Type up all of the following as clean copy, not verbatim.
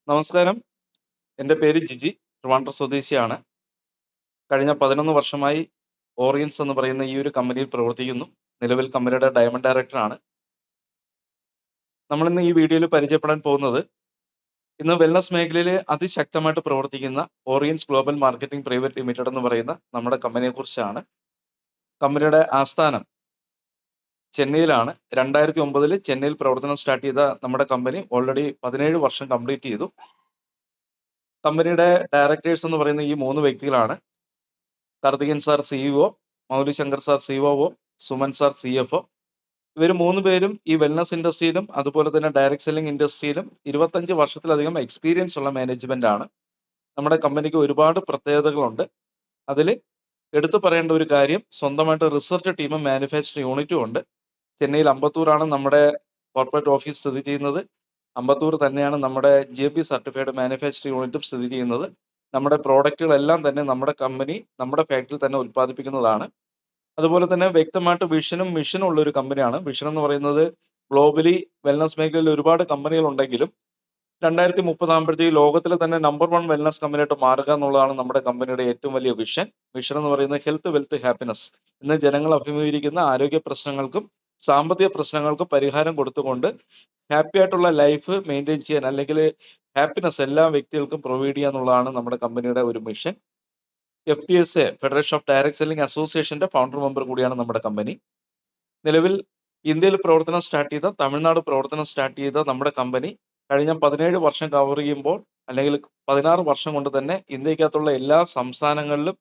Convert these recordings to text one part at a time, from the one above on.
നമസ്കാരം. എൻ്റെ പേര് ജിജി. ട്രിവാൻഡ്രം സ്വദേശിയാണ്. കഴിഞ്ഞ 11 വർഷമായി ഓറിയൻസ് എന്ന് പറയുന്ന ഈ ഒരു കമ്പനിയിൽ പ്രവർത്തിക്കുന്നു. നിലവിൽ കമ്പനിയുടെ ഡയമണ്ട് ഡയറക്ടറാണ്. നമ്മളിന്ന് ഈ വീഡിയോയിൽ പരിചയപ്പെടാൻ പോകുന്നത് ഇന്ന് വെൽനസ് മേഖലയിൽ അതിശക്തമായിട്ട് പ്രവർത്തിക്കുന്ന ഓറിയൻസ് ഗ്ലോബൽ മാർക്കറ്റിംഗ് പ്രൈവറ്റ് ലിമിറ്റഡ് എന്ന് പറയുന്ന നമ്മുടെ കമ്പനിയെ കുറിച്ചാണ്. കമ്പനിയുടെ ആസ്ഥാനം ചെന്നൈയിലാണ്. 2009 ചെന്നൈയിൽ പ്രവർത്തനം സ്റ്റാർട്ട് ചെയ്ത നമ്മുടെ കമ്പനി ഓൾറെഡി 17 വർഷം കംപ്ലീറ്റ് ചെയ്തു. കമ്പനിയുടെ ഡയറക്ടേഴ്സ് എന്ന് പറയുന്ന ഈ 3 വ്യക്തികളാണ്. Karthikan sir CEO, Mouli Shankar sir COO, Suman sir CFO. ഇവർ 3 പേരും ഈ വെൽനസ് ഇൻഡസ്ട്രിയിലും അതുപോലെ തന്നെ ഡയറക്ട് സെല്ലിംഗ് ഇൻഡസ്ട്രിയിലും 25 വർഷത്തിലധികം എക്സ്പീരിയൻസ് ഉള്ള മാനേജ്മെന്റ് ആണ്. നമ്മുടെ കമ്പനിക്ക് ഒരുപാട് പ്രത്യേകതകളുണ്ട്. അതിൽ എടുത്തു പറയേണ്ട ഒരു കാര്യം, സ്വന്തമായിട്ട് റിസർച്ച് ടീമും മാനുഫാക്ചറിംഗ് യൂണിറ്റും ഉണ്ട്. ചെന്നൈയിൽ അമ്പത്തൂരാണ് നമ്മുടെ കോർപ്പറേറ്റ് ഓഫീസ് സ്ഥിതി ചെയ്യുന്നത്. അമ്പത്തൂർ തന്നെയാണ് നമ്മുടെ GMP സർട്ടിഫൈഡ് മാനുഫാക്ചറിംഗ് യൂണിറ്റും സ്ഥിതി ചെയ്യുന്നത്. നമ്മുടെ പ്രോഡക്റ്റുകളെല്ലാം തന്നെ നമ്മുടെ കമ്പനി നമ്മുടെ ഫാക്ടറിയിൽ തന്നെ ഉൽപ്പാദിപ്പിക്കുന്നതാണ്. അതുപോലെ തന്നെ വ്യക്തമായിട്ട് വിഷനും മിഷനും ഉള്ള ഒരു കമ്പനിയാണ്. വിഷൻ എന്ന് പറയുന്നത് ഗ്ലോബലി വെൽനസ് മേഖലയിൽ ഒരുപാട് കമ്പനികൾ ഉണ്ടെങ്കിലും 2030 ആകുമ്പോഴത്തേക്ക് ലോകത്തിലെ തന്നെ നമ്പർ 1 വെൽനസ് കമ്പനിയായിട്ട് മാറുക എന്നുള്ളതാണ് നമ്മുടെ കമ്പനിയുടെ ഏറ്റവും വലിയ വിഷൻ. വിഷൻ എന്ന് പറയുന്നത് ഹെൽത്ത്, വെൽത്ത്, ഹാപ്പിനെസ്. ഇന്ന് ജനങ്ങൾ അഭിമുഖീകരിക്കുന്ന ആരോഗ്യ പ്രശ്നങ്ങൾക്കും സാമ്പത്തിക പ്രശ്നങ്ങൾക്കും പരിഹാരം കൊടുത്തുകൊണ്ട് ഹാപ്പി ആയിട്ടുള്ള ലൈഫ് മെയിൻറ്റെയിൻ ചെയ്യാൻ, അല്ലെങ്കിൽ ഹാപ്പിനെസ് എല്ലാ വ്യക്തികൾക്കും പ്രൊവൈഡ് ചെയ്യുക എന്നുള്ളതാണ് നമ്മുടെ കമ്പനിയുടെ ഒരു mission. FDSA, federation of direct selling അസോസിയേഷന്റെ ഫൗണ്ടർ മെമ്പർ കൂടിയാണ് നമ്മുടെ കമ്പനി. നിലവിൽ ഇന്ത്യയിൽ പ്രവർത്തനം സ്റ്റാർട്ട് ചെയ്ത, തമിഴ്നാട് പ്രവർത്തനം സ്റ്റാർട്ട് ചെയ്ത നമ്മുടെ കമ്പനി കഴിഞ്ഞ 17 വർഷം കവർ ചെയ്യുമ്പോൾ, അല്ലെങ്കിൽ 16 വർഷം കൊണ്ട് തന്നെ ഇന്ത്യക്കകത്തുള്ള എല്ലാ സംസ്ഥാനങ്ങളിലും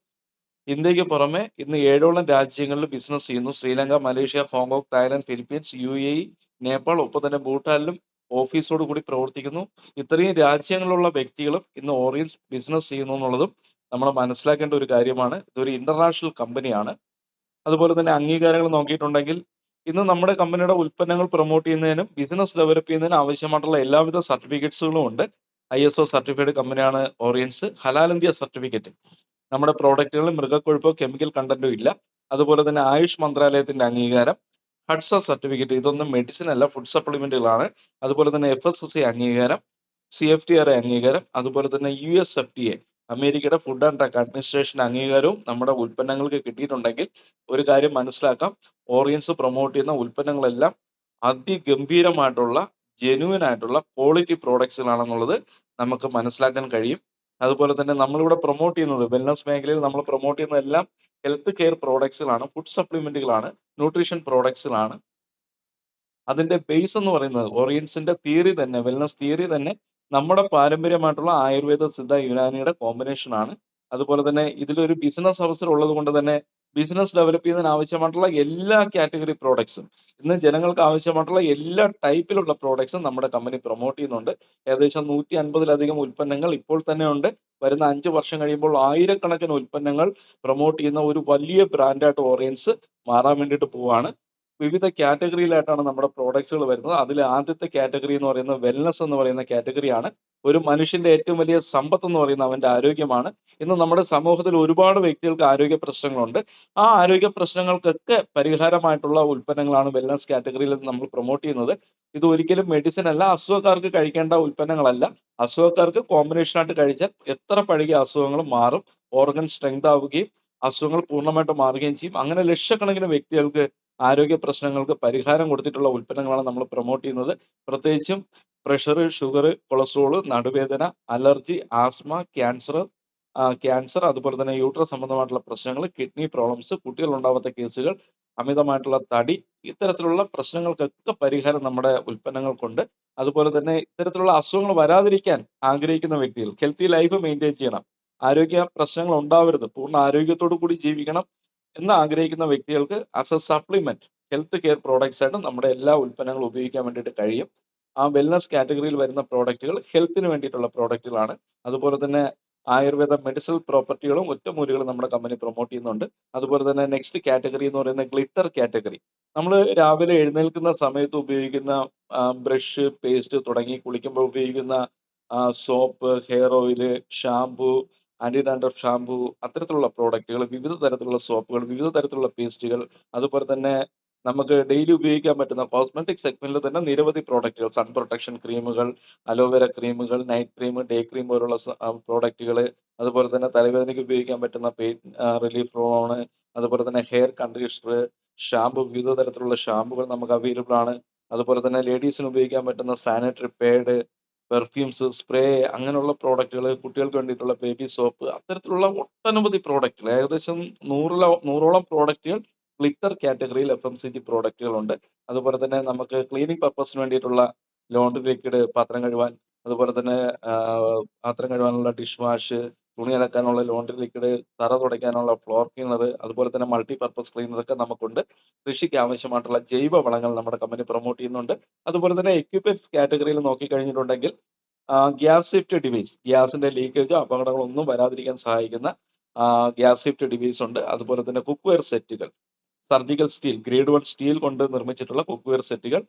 ഇന്ത്യക്ക് പുറമെ ഇന്ന് 7ഓളം രാജ്യങ്ങളിൽ ബിസിനസ് ചെയ്യുന്നു. Sri Lanka, Malaysia, Hong Kong, Thailand, Philippines, UAE, Nepal, ഒപ്പം തന്നെ ഭൂട്ടാനിലും ഓഫീസോട് കൂടി പ്രവർത്തിക്കുന്നു. ഇത്രയും രാജ്യങ്ങളിലുള്ള വ്യക്തികളും ഇന്ന് ഓറിയൻസ് ബിസിനസ് ചെയ്യുന്നു എന്നുള്ളതും നമ്മൾ മനസ്സിലാക്കേണ്ട ഒരു കാര്യമാണ്. ഇതൊരു ഇന്റർനാഷണൽ കമ്പനിയാണ്. അതുപോലെ തന്നെ അംഗീകാരങ്ങൾ നോക്കിയിട്ടുണ്ടെങ്കിൽ ഇന്ന് നമ്മുടെ കമ്പനിയുടെ ഉൽപ്പന്നങ്ങൾ പ്രൊമോട്ട് ചെയ്യുന്നതിനും ബിസിനസ് ഡെവലപ്പ് ചെയ്യുന്നതിനും ആവശ്യമായിട്ടുള്ള എല്ലാവിധ സർട്ടിഫിക്കറ്റ്സുകളും ഉണ്ട്. ISO സർട്ടിഫൈഡ് കമ്പനിയാണ് ഓറിയൻസ്. ഹലാൽ ഇന്ത്യ സർട്ടിഫിക്കറ്റ്. നമ്മുടെ പ്രോഡക്റ്റുകളിൽ മൃഗക്കൊഴുപ്പോ കെമിക്കൽ കണ്ടന്റോ ഇല്ല. അതുപോലെ തന്നെ ആയുഷ് മന്ത്രാലയത്തിന്റെ അംഗീകാരം, ഹഡ്സ സർട്ടിഫിക്കറ്റ്. ഇതൊന്നും മെഡിസിൻ അല്ല, ഫുഡ് സപ്ലിമെന്റുകളാണ്. അതുപോലെ തന്നെ FSSAI അംഗീകാരം, CFTRA അംഗീകാരം, അതുപോലെ തന്നെ USFDA അമേരിക്കയുടെ ഫുഡ് ആൻഡ് ഡ്രഗ് അഡ്മിനിസ്ട്രേഷൻ അംഗീകാരവും നമ്മുടെ ഉൽപ്പന്നങ്ങൾക്ക് കിട്ടിയിട്ടുണ്ടെങ്കിൽ ഒരു കാര്യം മനസ്സിലാക്കാം, ഓറിയൻസ് പ്രൊമോട്ട് ചെയ്യുന്ന ഉൽപ്പന്നങ്ങളെല്ലാം അതിഗംഭീരമായിട്ടുള്ള ജെന്യുവൻ ആയിട്ടുള്ള ക്വാളിറ്റി പ്രോഡക്ട്സുകളാണെന്നുള്ളത് നമുക്ക് മനസ്സിലാക്കാൻ കഴിയും. അതുപോലെ തന്നെ നമ്മളിവിടെ പ്രൊമോട്ട് ചെയ്യുന്നത്, വെൽനസ് മേഖലയിൽ നമ്മൾ പ്രൊമോട്ട് ചെയ്യുന്ന എല്ലാം ഹെൽത്ത് കെയർ പ്രോഡക്ട്സുകളാണ്, ഫുഡ് സപ്ലിമെന്റുകളാണ്, ന്യൂട്രീഷൻ പ്രോഡക്ട്സുകളാണ്. അതിന്റെ ബേസ് എന്ന് പറയുന്നത് ഓറിയൻസിന്റെ തിയറി തന്നെ, വെൽനസ് തിയറി തന്നെ നമ്മുടെ പാരമ്പര്യമായിട്ടുള്ള ആയുർവേദ, സിദ്ധ, യുനാനിയുടെ കോമ്പിനേഷൻ ആണ്. അതുപോലെ തന്നെ ഇതിലൊരു ബിസിനസ് അവസരം ഉള്ളത് കൊണ്ട് തന്നെ ബിസിനസ് ഡെവലപ്പ് ചെയ്യുന്നതിന് ആവശ്യമായിട്ടുള്ള എല്ലാ കാറ്റഗറി പ്രോഡക്ട്സും, ഇന്ന് ജനങ്ങൾക്ക് ആവശ്യമായിട്ടുള്ള എല്ലാ ടൈപ്പിലുള്ള പ്രോഡക്ട്സും നമ്മുടെ കമ്പനി പ്രൊമോട്ട് ചെയ്യുന്നുണ്ട്. ഏകദേശം 150-ലധികം ഉൽപ്പന്നങ്ങൾ ഇപ്പോൾ തന്നെ ഉണ്ട്. വരുന്ന 5 വർഷം കഴിയുമ്പോൾ ആയിരക്കണക്കിന് ഉൽപ്പന്നങ്ങൾ പ്രൊമോട്ട് ചെയ്യുന്ന ഒരു വലിയ ബ്രാൻഡായിട്ട് ഓറിയൻസ് മാറാൻ വേണ്ടിയിട്ട് പോവാണ്. വിവിധ കാറ്റഗറിയിലായിട്ടാണ് നമ്മുടെ പ്രോഡക്ട്സുകൾ വരുന്നത്. അതിൽ ആദ്യത്തെ കാറ്റഗറി എന്ന് പറയുന്നത് വെൽനസ് എന്ന് പറയുന്ന കാറ്റഗറിയാണ്. ഒരു മനുഷ്യന്റെ ഏറ്റവും വലിയ സമ്പത്ത് എന്ന് പറയുന്നത് അവന്റെ ആരോഗ്യമാണ്. ഇന്ന് നമ്മുടെ സമൂഹത്തിൽ ഒരുപാട് വ്യക്തികൾക്ക് ആരോഗ്യ പ്രശ്നങ്ങളുണ്ട്. ആ ആരോഗ്യ പ്രശ്നങ്ങൾക്കൊക്കെ പരിഹാരമായിട്ടുള്ള ഉൽപ്പന്നങ്ങളാണ് വെൽനസ് കാറ്റഗറിയിൽ നമ്മൾ പ്രൊമോട്ട് ചെയ്യുന്നത്. ഇത് ഒരിക്കലും മെഡിസിൻ അല്ല, അസുഖക്കാർക്ക് കഴിക്കേണ്ട ഉൽപ്പന്നങ്ങളല്ല. അസുഖക്കാർക്ക് കോമ്പിനേഷൻ ആയിട്ട് കഴിച്ചാൽ എത്ര പഴകിയ അസുഖങ്ങളും മാറും, ഓർഗൻ സ്ട്രെങ്ത് ആവുകയും അസുഖങ്ങൾ പൂർണ്ണമായിട്ട് മാറുകയും ചെയ്യും. അങ്ങനെ ലക്ഷക്കണക്കിന് വ്യക്തികൾക്ക് ആരോഗ്യ പ്രശ്നങ്ങൾക്ക് പരിഹാരം കൊടുത്തിട്ടുള്ള ഉൽപ്പന്നങ്ങളാണ് നമ്മൾ പ്രൊമോട്ട് ചെയ്യുന്നത്. പ്രത്യേകിച്ചും പ്രഷർ, ഷുഗർ, കൊളസ്ട്രോൾ, നടുവേദന, അലർജി, ആസ്മ, ക്യാൻസർ, അതുപോലെ തന്നെ യൂട്രസ് സംബന്ധമായിട്ടുള്ള പ്രശ്നങ്ങൾ, കിഡ്നി പ്രോബ്ലംസ്, കുട്ടികൾ ഉണ്ടാവാത്ത കേസുകൾ, അമിതമായിട്ടുള്ള തടി, ഇത്തരത്തിലുള്ള പ്രശ്നങ്ങൾക്കൊക്കെ പരിഹാരം നമ്മുടെ ഉൽപ്പന്നങ്ങൾക്കുണ്ട്. അതുപോലെ തന്നെ ഇത്തരത്തിലുള്ള അസുഖങ്ങൾ വരാതിരിക്കാൻ ആഗ്രഹിക്കുന്ന വ്യക്തികൾ, ഹെൽത്തി ലൈഫ് മെയിൻറ്റെയിൻ ചെയ്യണം, ആരോഗ്യ പ്രശ്നങ്ങൾ ഉണ്ടാവരുത്, പൂർണ്ണ ആരോഗ്യത്തോടു കൂടി ജീവിക്കണം എന്ന് ആഗ്രഹിക്കുന്ന വ്യക്തികൾക്ക് as A supplement health care products ആയിട്ട് നമ്മുടെ എല്ലാ ഉൽപ്പന്നങ്ങളും ഉപയോഗിക്കാൻ വേണ്ടിയിട്ട് കഴിയും. ആ വെൽനസ് കാറ്റഗറിയിൽ വരുന്ന പ്രോഡക്റ്റുകൾ ഹെൽത്തിന് വേണ്ടിയിട്ടുള്ള പ്രോഡക്റ്റുകളാണ്. അതുപോലെ തന്നെ ആയുർവേദ മെഡിസിനൽ പ്രോപ്പർട്ടികളും ഒറ്റമൂലികളും നമ്മുടെ കമ്പനി പ്രൊമോട്ട് ചെയ്യുന്നുണ്ട്. അതുപോലെ തന്നെ നെക്സ്റ്റ് കാറ്റഗറി എന്ന് പറയുന്നത് ഗ്ലിറ്റർ കാറ്റഗറി. നമ്മൾ രാവിലെ എഴുന്നേൽക്കുന്ന സമയത്ത് ഉപയോഗിക്കുന്ന ബ്രഷ്, പേസ്റ്റ് തുടങ്ങി കുളിക്കുമ്പോൾ ഉപയോഗിക്കുന്ന soap, hair oil, shampoo, anti dandruff shampoo, അത്തരത്തിലുള്ള പ്രോഡക്റ്റുകൾ, വിവിധ തരത്തിലുള്ള സോപ്പുകൾ, വിവിധ തരത്തിലുള്ള പേസ്റ്റുകൾ, അതുപോലെ തന്നെ നമുക്ക് ഡെയിലി ഉപയോഗിക്കാൻ പറ്റുന്ന കോസ്മെറ്റിക് സെഗ്മെന്റിൽ തന്നെ നിരവധി പ്രോഡക്റ്റുകൾ, സൺ പ്രൊട്ടക്ഷൻ ക്രീമുകൾ, അലോവേര ക്രീമുകൾ, നൈറ്റ് ക്രീം, ഡേ ക്രീം പോലുള്ള പ്രോഡക്റ്റുകൾ, അതുപോലെ തന്നെ തലവേദനയ്ക്ക് ഉപയോഗിക്കാൻ പറ്റുന്ന പെയിൻ റിലീഫ് റോളോണ്, അതുപോലെ തന്നെ ഹെയർ കണ്ടീഷണർ, ഷാമ്പു, വിവിധ തരത്തിലുള്ള ഷാമ്പുകൾ നമുക്ക് അവൈലബിൾ ആണ്. അതുപോലെ തന്നെ ലേഡീസിന് ഉപയോഗിക്കാൻ പറ്റുന്ന സാനിറ്ററി പാഡ്, പെർഫ്യൂംസ്, സ്പ്രേ, അങ്ങനെയുള്ള പ്രോഡക്റ്റുകൾ, കുട്ടികൾക്ക് വേണ്ടിയിട്ടുള്ള ബേബി സോപ്പ്, അത്തരത്തിലുള്ള ഒട്ടനവധി പ്രോഡക്റ്റുകൾ, ഏകദേശം നൂറോളം പ്രോഡക്റ്റുകൾ ഗ്ലിറ്റർ കാറ്റഗറിയിൽ FMCG പ്രോഡക്റ്റുകളുണ്ട്. അതുപോലെ തന്നെ നമുക്ക് ക്ലീനിങ് പർപ്പസിന് വേണ്ടിയിട്ടുള്ള ലോണ്ടറി ലിക്വിഡ്, പാത്രം കഴുകാൻ, അതുപോലെ തന്നെ പാത്രം കഴുകാനുള്ള ഡിഷ് വാഷ്, തുണി അലക്കാനുള്ള ലോണ്ടറി ലിക്വിഡ്, തറ തുടയ്ക്കാനുള്ള ഫ്ലോർ ക്ലീനർ, അതുപോലെ തന്നെ മൾട്ടി പർപ്പസ് ക്ലീനർ ഒക്കെ നമുക്കുണ്ട്. കൃഷിക്ക് ആവശ്യമായിട്ടുള്ള ജൈവ വളങ്ങൾ നമ്മുടെ കമ്പനി പ്രൊമോട്ട് ചെയ്യുന്നുണ്ട്. അതുപോലെ തന്നെ എക്യുപ്മെന്റ്സ് കാറ്റഗറിയിൽ നോക്കിക്കഴിഞ്ഞിട്ടുണ്ടെങ്കിൽ ഗ്യാസ് സേഫ്റ്റി ഡിവൈസ്, ഗ്യാസിന്റെ ലീക്കേജോ അപകടങ്ങളോ ഒന്നും വരാതിരിക്കാൻ സഹായിക്കുന്ന ഗ്യാസ് സേഫ്റ്റി ഡിവൈസ് ഉണ്ട്. അതുപോലെ തന്നെ കുക്ക് വെയർ സെറ്റുകൾ, സർജിക്കൽ സ്റ്റീൽ, ഗ്രേഡ് 1 സ്റ്റീൽ കൊണ്ട് നിർമ്മിച്ചിട്ടുള്ള കുക്ക് വെയർ സെറ്റുകൾ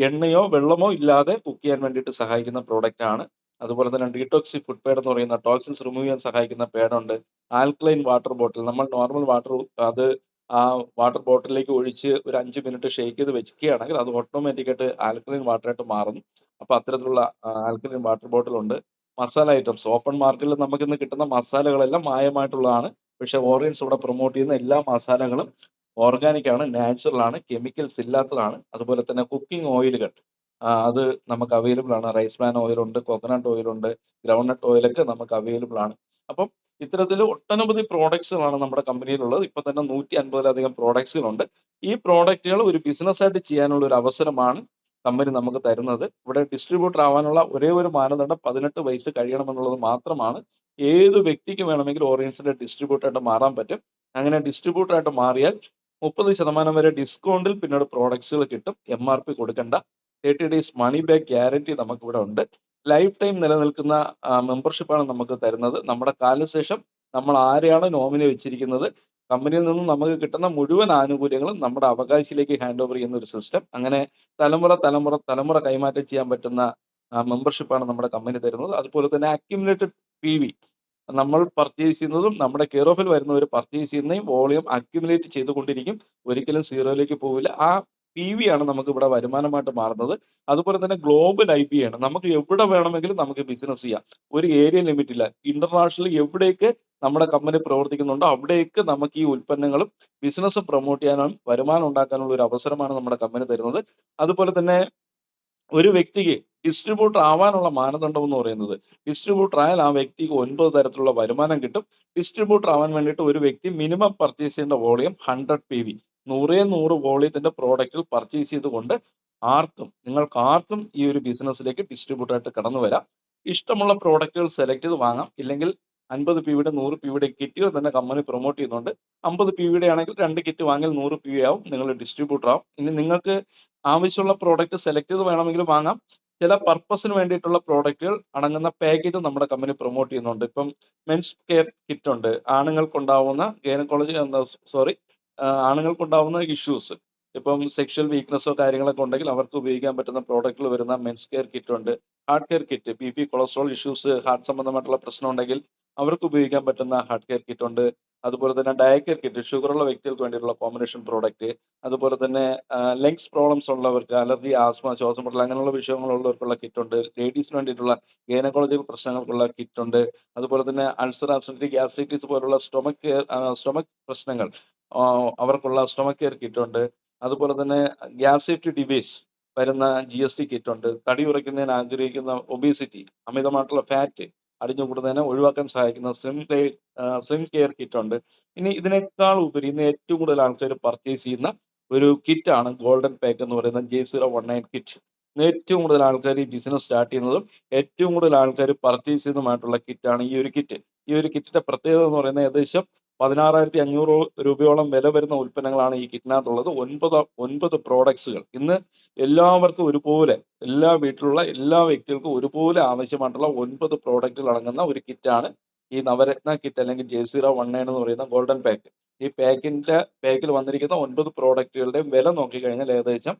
എണ്ണയോ വെള്ളമോ ഇല്ലാതെ കുക്ക് ചെയ്യാൻ വേണ്ടിയിട്ട് സഹായിക്കുന്ന പ്രോഡക്റ്റ് ആണ്. അതുപോലെ തന്നെ ഡീടോക്സി ഫുഡ് പാഡ് എന്ന് പറയുന്ന ടോക്സിൻസ് റിമൂവ് ചെയ്യാൻ സഹായിക്കുന്ന പാഡുണ്ട്. ആൽക്കലൈൻ വാട്ടർ ബോട്ടിൽ, നമ്മൾ നോർമൽ വാട്ടർ അത് ആ വാട്ടർ ബോട്ടിലേക്ക് ഒഴിച്ച് ഒരു 5 മിനിറ്റ് ഷേക്ക് ചെയ്ത് വെക്കുകയാണെങ്കിൽ അത് ഓട്ടോമാറ്റിക്കായിട്ട് ആൽക്കലൈൻ വാട്ടറായിട്ട് മാറുന്നു. അപ്പൊ അത്തരത്തിലുള്ള ആൽക്കലൈൻ വാട്ടർ ബോട്ടിൽ ഉണ്ട്. മസാല ഐറ്റംസ്, ഓപ്പൺ മാർക്കറ്റിൽ നമുക്ക് ഇന്ന് കിട്ടുന്ന മസാലകളെല്ലാം മായമായിട്ടുള്ളതാണ്. പക്ഷെ ഓറിയൻസ് ഇവിടെ പ്രൊമോട്ട് ചെയ്യുന്ന എല്ലാ മസാലകളും ഓർഗാനിക് ആണ്, നാച്ചുറൽ ആണ്, കെമിക്കൽസ് ഇല്ലാത്തതാണ്. അതുപോലെ തന്നെ കുക്കിംഗ് ഓയിലുകൾ അത് നമുക്ക് അവൈലബിൾ ആണ്. റൈസ് ബ്രാൻ ഓയിൽ ഉണ്ട്, കോക്കനട്ട് ഓയിൽ ഉണ്ട്, ഗ്രൗണ്ട്നട്ട് ഓയിലൊക്കെ നമുക്ക് അവൈലബിൾ ആണ്. അപ്പം ഇത്തരത്തിൽ ഒട്ടനവധി പ്രോഡക്ട്സുകളാണ് നമ്മുടെ കമ്പനിയിലുള്ളത്. ഇപ്പൊ തന്നെ 150-ലധികം പ്രോഡക്ട്സുകളുണ്ട്. ഈ പ്രോഡക്റ്റുകൾ ഒരു ബിസിനസ് ആയിട്ട് ചെയ്യാനുള്ള ഒരു അവസരമാണ് കമ്പനി നമുക്ക് തരുന്നത്. ഇവിടെ ഡിസ്ട്രിബ്യൂട്ടർ ആവാനുള്ള ഒരേ ഒരു മാനദണ്ഡം 18 വയസ്സ് കഴിയണമെന്നുള്ളത് മാത്രമാണ്. ഏത് വ്യക്തിക്ക് വേണമെങ്കിലും ഓറിയൻസിന്റെ ഡിസ്ട്രിബ്യൂട്ടർ ആയിട്ട് മാറാൻ പറ്റും. അങ്ങനെ ഡിസ്ട്രിബ്യൂട്ടർ ആയിട്ട് മാറിയാൽ 30% വരെ ഡിസ്കൗണ്ടിൽ പിന്നീട് പ്രോഡക്ട്സുകൾ കിട്ടും. MRP കൊടുക്കേണ്ട. 30 ഡേയ്സ് മണി ബാക്ക് ഗ്യാരണ്ടി നമുക്ക് ഇവിടെ ഉണ്ട്. ലൈഫ് ടൈം നിലനിൽക്കുന്ന മെമ്പർഷിപ്പാണ് നമുക്ക് തരുന്നത്. നമ്മുടെ കാലശേഷം നമ്മൾ ആരെയാണ് നോമിനി വെച്ചിരിക്കുന്നത്, കമ്പനിയിൽ നിന്നും നമുക്ക് കിട്ടുന്ന മുഴുവൻ ആനുകൂല്യങ്ങളും നമ്മുടെ അവകാശിയിലേക്ക് ഹാൻഡ് ഓവർ ചെയ്യുന്ന ഒരു സിസ്റ്റം. അങ്ങനെ തലമുറ കൈമാറ്റം ചെയ്യാൻ പറ്റുന്ന മെമ്പർഷിപ്പാണ് നമ്മുടെ കമ്പനി തരുന്നത്. അതുപോലെ തന്നെ അക്യുമുലേറ്റഡ് PV, നമ്മൾ പർച്ചേസ് ചെയ്യുന്നതും നമ്മുടെ കെയർ ഓഫിൽ വരുന്നവർ പർച്ചേസ് ചെയ്യുന്നതും വോളിയം അക്യുമുലേറ്റ് ചെയ്തുകൊണ്ടിരിക്കും. ഒരിക്കലും സീറോയിലേക്ക് പോവില്ല. ആ PV ആണ് നമുക്ക് ഇവിടെ വരുമാനമായിട്ട് മാറുന്നത്. അതുപോലെ തന്നെ ഗ്ലോബൽ IP ആണ്. നമുക്ക് എവിടെ വേണമെങ്കിലും നമുക്ക് ബിസിനസ് ചെയ്യാം. ഒരു ഏരിയ ലിമിറ്റ് ഇല്ല. ഇന്റർനാഷണൽ എവിടേക്ക് നമ്മുടെ കമ്പനി പ്രവർത്തിക്കുന്നുണ്ടോ അവിടേക്ക് നമുക്ക് ഈ ഉൽപ്പന്നങ്ങളും ബിസിനസ് പ്രൊമോട്ട് ചെയ്യാനും വരുമാനം ഉണ്ടാക്കാനുള്ള ഒരു അവസരമാണ് നമ്മുടെ കമ്പനി തരുന്നത്. അതുപോലെ തന്നെ ഒരു വ്യക്തിക്ക് ഡിസ്ട്രിബ്യൂട്ടർ ആവാനുള്ള മാനദണ്ഡം എന്ന് പറയുന്നത്, ഡിസ്ട്രിബ്യൂട്ടർ ആയാൽ ആ വ്യക്തിക്ക് 9 തരത്തിലുള്ള വരുമാനം കിട്ടും. ഡിസ്ട്രിബ്യൂട്ടർ ആവാൻ വേണ്ടിയിട്ട് ഒരു വ്യക്തി മിനിമം പർച്ചേസ് ചെയ്യേണ്ട വോളിയം 100 PV, 100 വോളിയത്തിന്റെ പ്രോഡക്റ്റുകൾ പർച്ചേസ് ചെയ്തുകൊണ്ട് നിങ്ങൾക്ക് ആർക്കും ഈ ഒരു ബിസിനസ്സിലേക്ക് ഡിസ്ട്രിബ്യൂട്ടർ ആയിട്ട് കടന്നു വരാം. ഇഷ്ടമുള്ള പ്രോഡക്റ്റുകൾ സെലക്ട് ചെയ്ത് വാങ്ങാം. ഇല്ലെങ്കിൽ 50 PVയുടെ 100 PVയുടെ കിറ്റുകൾ തന്നെ കമ്പനി പ്രൊമോട്ട് ചെയ്യുന്നുണ്ട്. 50 PVയുടെ ആണെങ്കിൽ 2 കിറ്റ് വാങ്ങിയാൽ 100 PV ആവും, നിങ്ങൾ ഡിസ്ട്രിബ്യൂട്ടർ ആവും. ഇനി നിങ്ങൾക്ക് ആവശ്യമുള്ള പ്രോഡക്റ്റ് സെലക്ട് ചെയ്ത് വേണമെങ്കിൽ വാങ്ങാം. ചില പർപ്പസിന് വേണ്ടിയിട്ടുള്ള പ്രോഡക്റ്റുകൾ അടങ്ങുന്ന പാക്കേജ് നമ്മുടെ കമ്പനി പ്രൊമോട്ട് ചെയ്യുന്നുണ്ട്. ഇപ്പം മെൻസ് കെയർ കിറ്റ് ഉണ്ട്. ആണുങ്ങൾക്കുണ്ടാവുന്ന ആണുങ്ങൾക്കുണ്ടാവുന്ന ഇഷ്യൂസ്, ഇപ്പം സെക്ഷൽ വീക്ക്നെസ്സോ കാര്യങ്ങളൊക്കെ ഉണ്ടെങ്കിൽ അവർക്ക് ഉപയോഗിക്കാൻ പറ്റുന്ന പ്രോഡക്റ്റുകൾ വരുന്ന മെൻസ് കെയർ കിറ്റ് ഉണ്ട്. Heart care kit, BP, cholesterol issues, heart സംബന്ധമായിട്ടുള്ള പ്രശ്നം ഉണ്ടെങ്കിൽ അവർക്ക് ഉപയോഗിക്കാൻ പറ്റുന്ന ഹാർട്ട് കെയർ കിറ്റ് ഉണ്ട്. അതുപോലെ തന്നെ ഡയക്കെയർ കിറ്റ്, ഷുഗറുള്ള വ്യക്തികൾക്ക് വേണ്ടിയിട്ടുള്ള കോമ്പിനേഷൻ പ്രോഡക്റ്റ്. അതുപോലെ തന്നെ ലങ്സ് പ്രോബ്ലംസ് ഉള്ളവർക്ക്, അലർജി, ആസ്മ, ശ്വാസം മുട്ടൽ അങ്ങനെയുള്ള വിഷയങ്ങളുള്ളവർക്കുള്ള കിറ്റ് ഉണ്ട്. ലേഡീസിന് വേണ്ടിയിട്ടുള്ള ഗൈനക്കോളജിക്കൽ പ്രശ്നങ്ങൾക്കുള്ള കിറ്റ് ഉണ്ട്. അതുപോലെ തന്നെ അൾസർ, അസിഡിറ്റി, ഗ്യാസ്ട്രൈറ്റിസ് പോലുള്ള സ്റ്റൊമക് പ്രശ്നങ്ങൾ അവർക്കുള്ള സ്റ്റൊമക് കെയർ കിറ്റ് ഉണ്ട്. അതുപോലെ തന്നെ ഗ്യാസ് സേഫ്റ്റി ഡിവൈസ് വരുന്ന GST കിറ്റ് ഉണ്ട്. തടി കുറയ്ക്കുന്നതിന് ആഗ്രഹിക്കുന്ന ഒബീസിറ്റി, അമിതമായിട്ടുള്ള ഫാറ്റ് അടിഞ്ഞുകൂടുന്നതിനെ ഒഴിവാക്കാൻ സഹായിക്കുന്ന സ്ലിം കെയർ കിറ്റ് ഉണ്ട്. ഇനി ഇതിനേക്കാൾ ഉപരി ഇന്ന് ഏറ്റവും കൂടുതൽ ആൾക്കാർ പർച്ചേസ് ചെയ്യുന്ന ഒരു കിറ്റാണ് ഗോൾഡൻ പാക്ക് എന്ന് പറയുന്ന J019 കിറ്റ്. ഇന്ന് ഏറ്റവും കൂടുതൽ ആൾക്കാർ ഈ ബിസിനസ് സ്റ്റാർട്ട് ചെയ്യുന്നതും ഏറ്റവും കൂടുതൽ ആൾക്കാർ പർച്ചേസ് ചെയ്യുന്നതുമായിട്ടുള്ള കിറ്റാണ് ഈ ഒരു കിറ്റ്. ഈ ഒരു കിറ്റിന്റെ പ്രത്യേകത എന്ന് പറയുന്നത് ഏകദേശം 16,500 രൂപയോളം വില വരുന്ന ഉൽപ്പന്നങ്ങളാണ് ഈ കിറ്റിനകത്തുള്ളത്. 9 പ്രോഡക്ട്സുകൾ. ഇന്ന് എല്ലാവർക്കും ഒരുപോലെ, എല്ലാ വീട്ടിലുള്ള എല്ലാ വ്യക്തികൾക്കും ഒരുപോലെ ആവശ്യമായിട്ടുള്ള 9 പ്രോഡക്റ്റുകൾ അടങ്ങുന്ന ഒരു കിറ്റാണ് ഈ നവരത്ന കിറ്റ് അല്ലെങ്കിൽ J019 എന്ന് പറയുന്ന ഗോൾഡൻ പാക്ക്. ഈ പാക്കിൽ വന്നിരിക്കുന്ന 9 പ്രോഡക്റ്റുകളുടെ വില നോക്കിക്കഴിഞ്ഞാൽ ഏകദേശം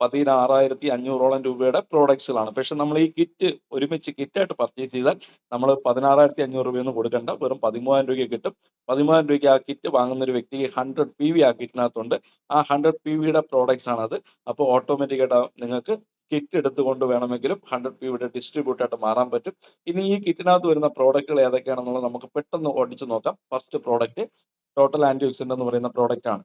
16,500 രൂപയുടെ പ്രോഡക്ട്സുകളാണ്. പക്ഷെ നമ്മൾ ഈ കിറ്റ് ഒരുമിച്ച് കിറ്റായിട്ട് പർച്ചേസ് ചെയ്താൽ നമ്മൾ 16,500 രൂപയൊന്നും കൊടുക്കണ്ട, വെറും 13,000 രൂപയ്ക്ക് കിട്ടും. 13,000 രൂപയ്ക്ക് ആ കിറ്റ് വാങ്ങുന്ന ഒരു വ്യക്തിക്ക് 100 PV ആ കിറ്റിനകത്തുണ്ട്. ആ 100 PVയുടെ പ്രോഡക്ട്സ് ആണത്. അപ്പോൾ ഓട്ടോമാറ്റിക്കായിട്ട് നിങ്ങൾക്ക് കിറ്റ് എടുത്തുകൊണ്ട് വേണമെങ്കിലും 100 PVയുടെ ഡിസ്ട്രിബ്യൂട്ടർ ആയിട്ട് മാറാൻ പറ്റും. ഇനി ഈ കിറ്റിനകത്ത് വരുന്ന പ്രോഡക്റ്റുകൾ ഏതൊക്കെയാണെന്നുള്ളത് നമുക്ക് പെട്ടെന്ന് ഓടിച്ചു നോക്കാം. First product total antioxidant എന്ന് പറയുന്ന പ്രോഡക്റ്റ് ആണ്.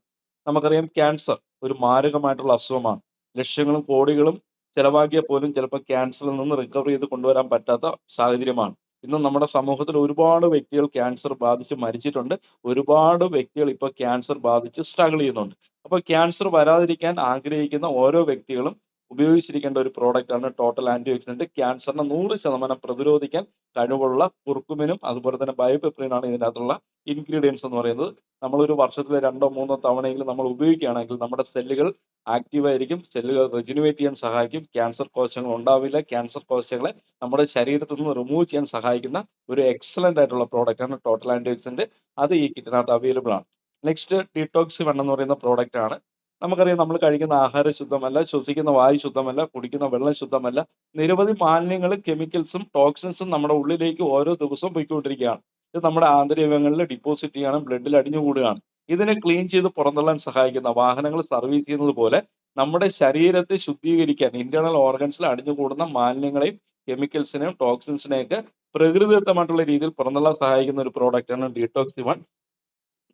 നമുക്കറിയാം ക്യാൻസർ ഒരു മാരകമായിട്ടുള്ള അസുഖമാണ്. ലക്ഷങ്ങളും കോടികളും ചെലവാക്കിയാൽ പോലും ചിലപ്പോൾ ക്യാൻസറിൽ നിന്ന് റിക്കവർ ചെയ്ത് കൊണ്ടുവരാൻ പറ്റാത്ത സാഹചര്യമാണ്. ഇന്ന് നമ്മുടെ സമൂഹത്തിൽ ഒരുപാട് വ്യക്തികൾ ക്യാൻസർ ബാധിച്ച് മരിച്ചിട്ടുണ്ട്. ഒരുപാട് വ്യക്തികൾ ഇപ്പോൾ ക്യാൻസർ ബാധിച്ച് സ്ട്രഗിൾ ചെയ്യുന്നുണ്ട്. അപ്പോൾ ക്യാൻസർ വരാതിരിക്കാൻ ആഗ്രഹിക്കുന്ന ഓരോ വ്യക്തികളും ഉപയോഗിച്ചിരിക്കേണ്ട ഒരു പ്രോഡക്റ്റ് ആണ് ടോട്ടൽ ആന്റി ഓക്സിഡന്റ്. ക്യാൻസറിനെ 100% പ്രതിരോധിക്കാൻ കഴിവുള്ള കുർക്കുമിനും അതുപോലെ തന്നെ ബയോപെപ്രിനാണ് ഇതിനകത്തുള്ള ഇൻഗ്രീഡിയൻസ് എന്ന് പറയുന്നത്. നമ്മളൊരു വർഷത്തിലെ 2-3 തവണയെങ്കിലും നമ്മൾ ഉപയോഗിക്കുകയാണെങ്കിൽ നമ്മുടെ സെല്ലുകൾ ആക്റ്റീവ് ആയിരിക്കും, സെല്ലുകൾ റെജുനുവേറ്റ് ചെയ്യാൻ സഹായിക്കും, ക്യാൻസർ കോശങ്ങൾ ഉണ്ടാവില്ല, ക്യാൻസർ കോശങ്ങളെ നമ്മുടെ ശരീരത്തിൽ നിന്ന് റിമൂവ് ചെയ്യാൻ സഹായിക്കുന്ന ഒരു എക്സലന്റ് ആയിട്ടുള്ള പ്രോഡക്റ്റ് ആണ് ടോട്ടൽ ആന്റി ഓക്സിഡന്റ്. അത് ഈ കിറ്റിനകത്ത് അവൈലബിൾ ആണ്. നെക്സ്റ്റ് ഡീടോക്സ് 1 എന്ന് പറയുന്ന പ്രോഡക്റ്റ് ആണ്. നമുക്കറിയാം നമ്മൾ കഴിക്കുന്ന ആഹാരം ശുദ്ധമല്ല, ശ്വസിക്കുന്ന വായു ശുദ്ധമല്ല, കുടിക്കുന്ന വെള്ളം ശുദ്ധമല്ല. നിരവധി മാലിന്യങ്ങളും കെമിക്കൽസും ടോക്സിൻസും നമ്മുടെ ഉള്ളിലേക്ക് ഓരോ ദിവസവും പോയിക്കൊണ്ടിരിക്കുകയാണ്. ഇത് നമ്മുടെ ആന്തരികങ്ങളിൽ ഡിപ്പോസിറ്റ് ചെയ്യണം, ബ്ലഡിൽ അടിഞ്ഞുകൂടുകയാണ്. ഇതിനെ ക്ലീൻ ചെയ്ത് പുറന്തള്ളാൻ സഹായിക്കുന്ന വാഹനങ്ങൾ സർവീസ് ചെയ്യുന്നത് പോലെ നമ്മുടെ ശരീരത്തെ ശുദ്ധീകരിക്കാൻ ഇന്റേണൽ ഓർഗൻസിൽ അടിഞ്ഞുകൂടുന്ന മാലിന്യങ്ങളെയും കെമിക്കൽസിനെയും ടോക്സിൻസിനെയൊക്കെ പ്രകൃതിദത്തമായിട്ടുള്ള രീതിയിൽ പുറന്തള്ളാൻ സഹായിക്കുന്ന ഒരു പ്രോഡക്റ്റ് ആണ് ഡീടോക്സ് 1.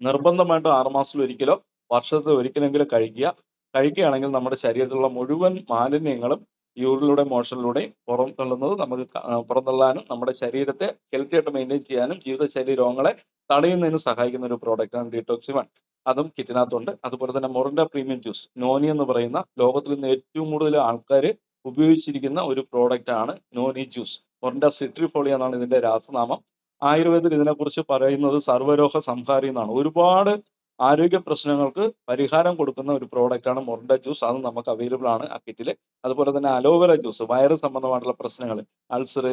നിർബന്ധമായിട്ടും 6 മാസത്തിൽ ഒരിക്കലോ വർഷത്തിൽ ഒരിക്കലെങ്കിലും കഴിക്കുകയാണെങ്കിൽ നമ്മുടെ ശരീരത്തിലുള്ള മുഴുവൻ മാലിന്യങ്ങളും യൂറിനിലൂടെ മോഷനിലൂടെയും പുറന്തള്ളുന്നത് നമുക്ക് പുറന്തള്ളാനും നമ്മുടെ ശരീരത്തെ ഹെൽത്തി ആയിട്ട് മെയിൻറ്റെയിൻ ചെയ്യാനും ജീവിതശൈലി രോഗങ്ങളെ തടയുന്നതിന് സഹായിക്കുന്ന ഒരു പ്രോഡക്റ്റ് ആണ് ഡീടോക്സ് 1. അതും കിറ്റിനകത്തുണ്ട്. അതുപോലെ തന്നെ മൊറിൻഡ പ്രീമിയം ജ്യൂസ് നോനി എന്ന് പറയുന്ന ലോകത്തിൽ നിന്ന് ഏറ്റവും കൂടുതൽ ആൾക്കാർ ഉപയോഗിച്ചിരിക്കുന്ന ഒരു പ്രോഡക്റ്റ് ആണ് നോനി ജ്യൂസ്. മൊറിൻഡ സിട്രിഫോളിയ എന്നാണ് ഇതിന്റെ രാസനാമം. ആയുർവേദത്തിൽ ഇതിനെക്കുറിച്ച് പറയുന്നത് സർവ്വരോഗ സംഹാരി എന്നാണ്. ഒരുപാട് ആരോഗ്യ പ്രശ്നങ്ങൾക്ക് പരിഹാരം കൊടുക്കുന്ന ഒരു പ്രോഡക്റ്റ് ആണ് മൊറിൻഡ ജ്യൂസ്. അത് നമുക്ക് അവൈലബിൾ ആണ് ആ കിറ്റിൽ. അതുപോലെ തന്നെ അലോവേര ജ്യൂസ് വയറ് സംബന്ധമായിട്ടുള്ള പ്രശ്നങ്ങൾ, അൾസർ,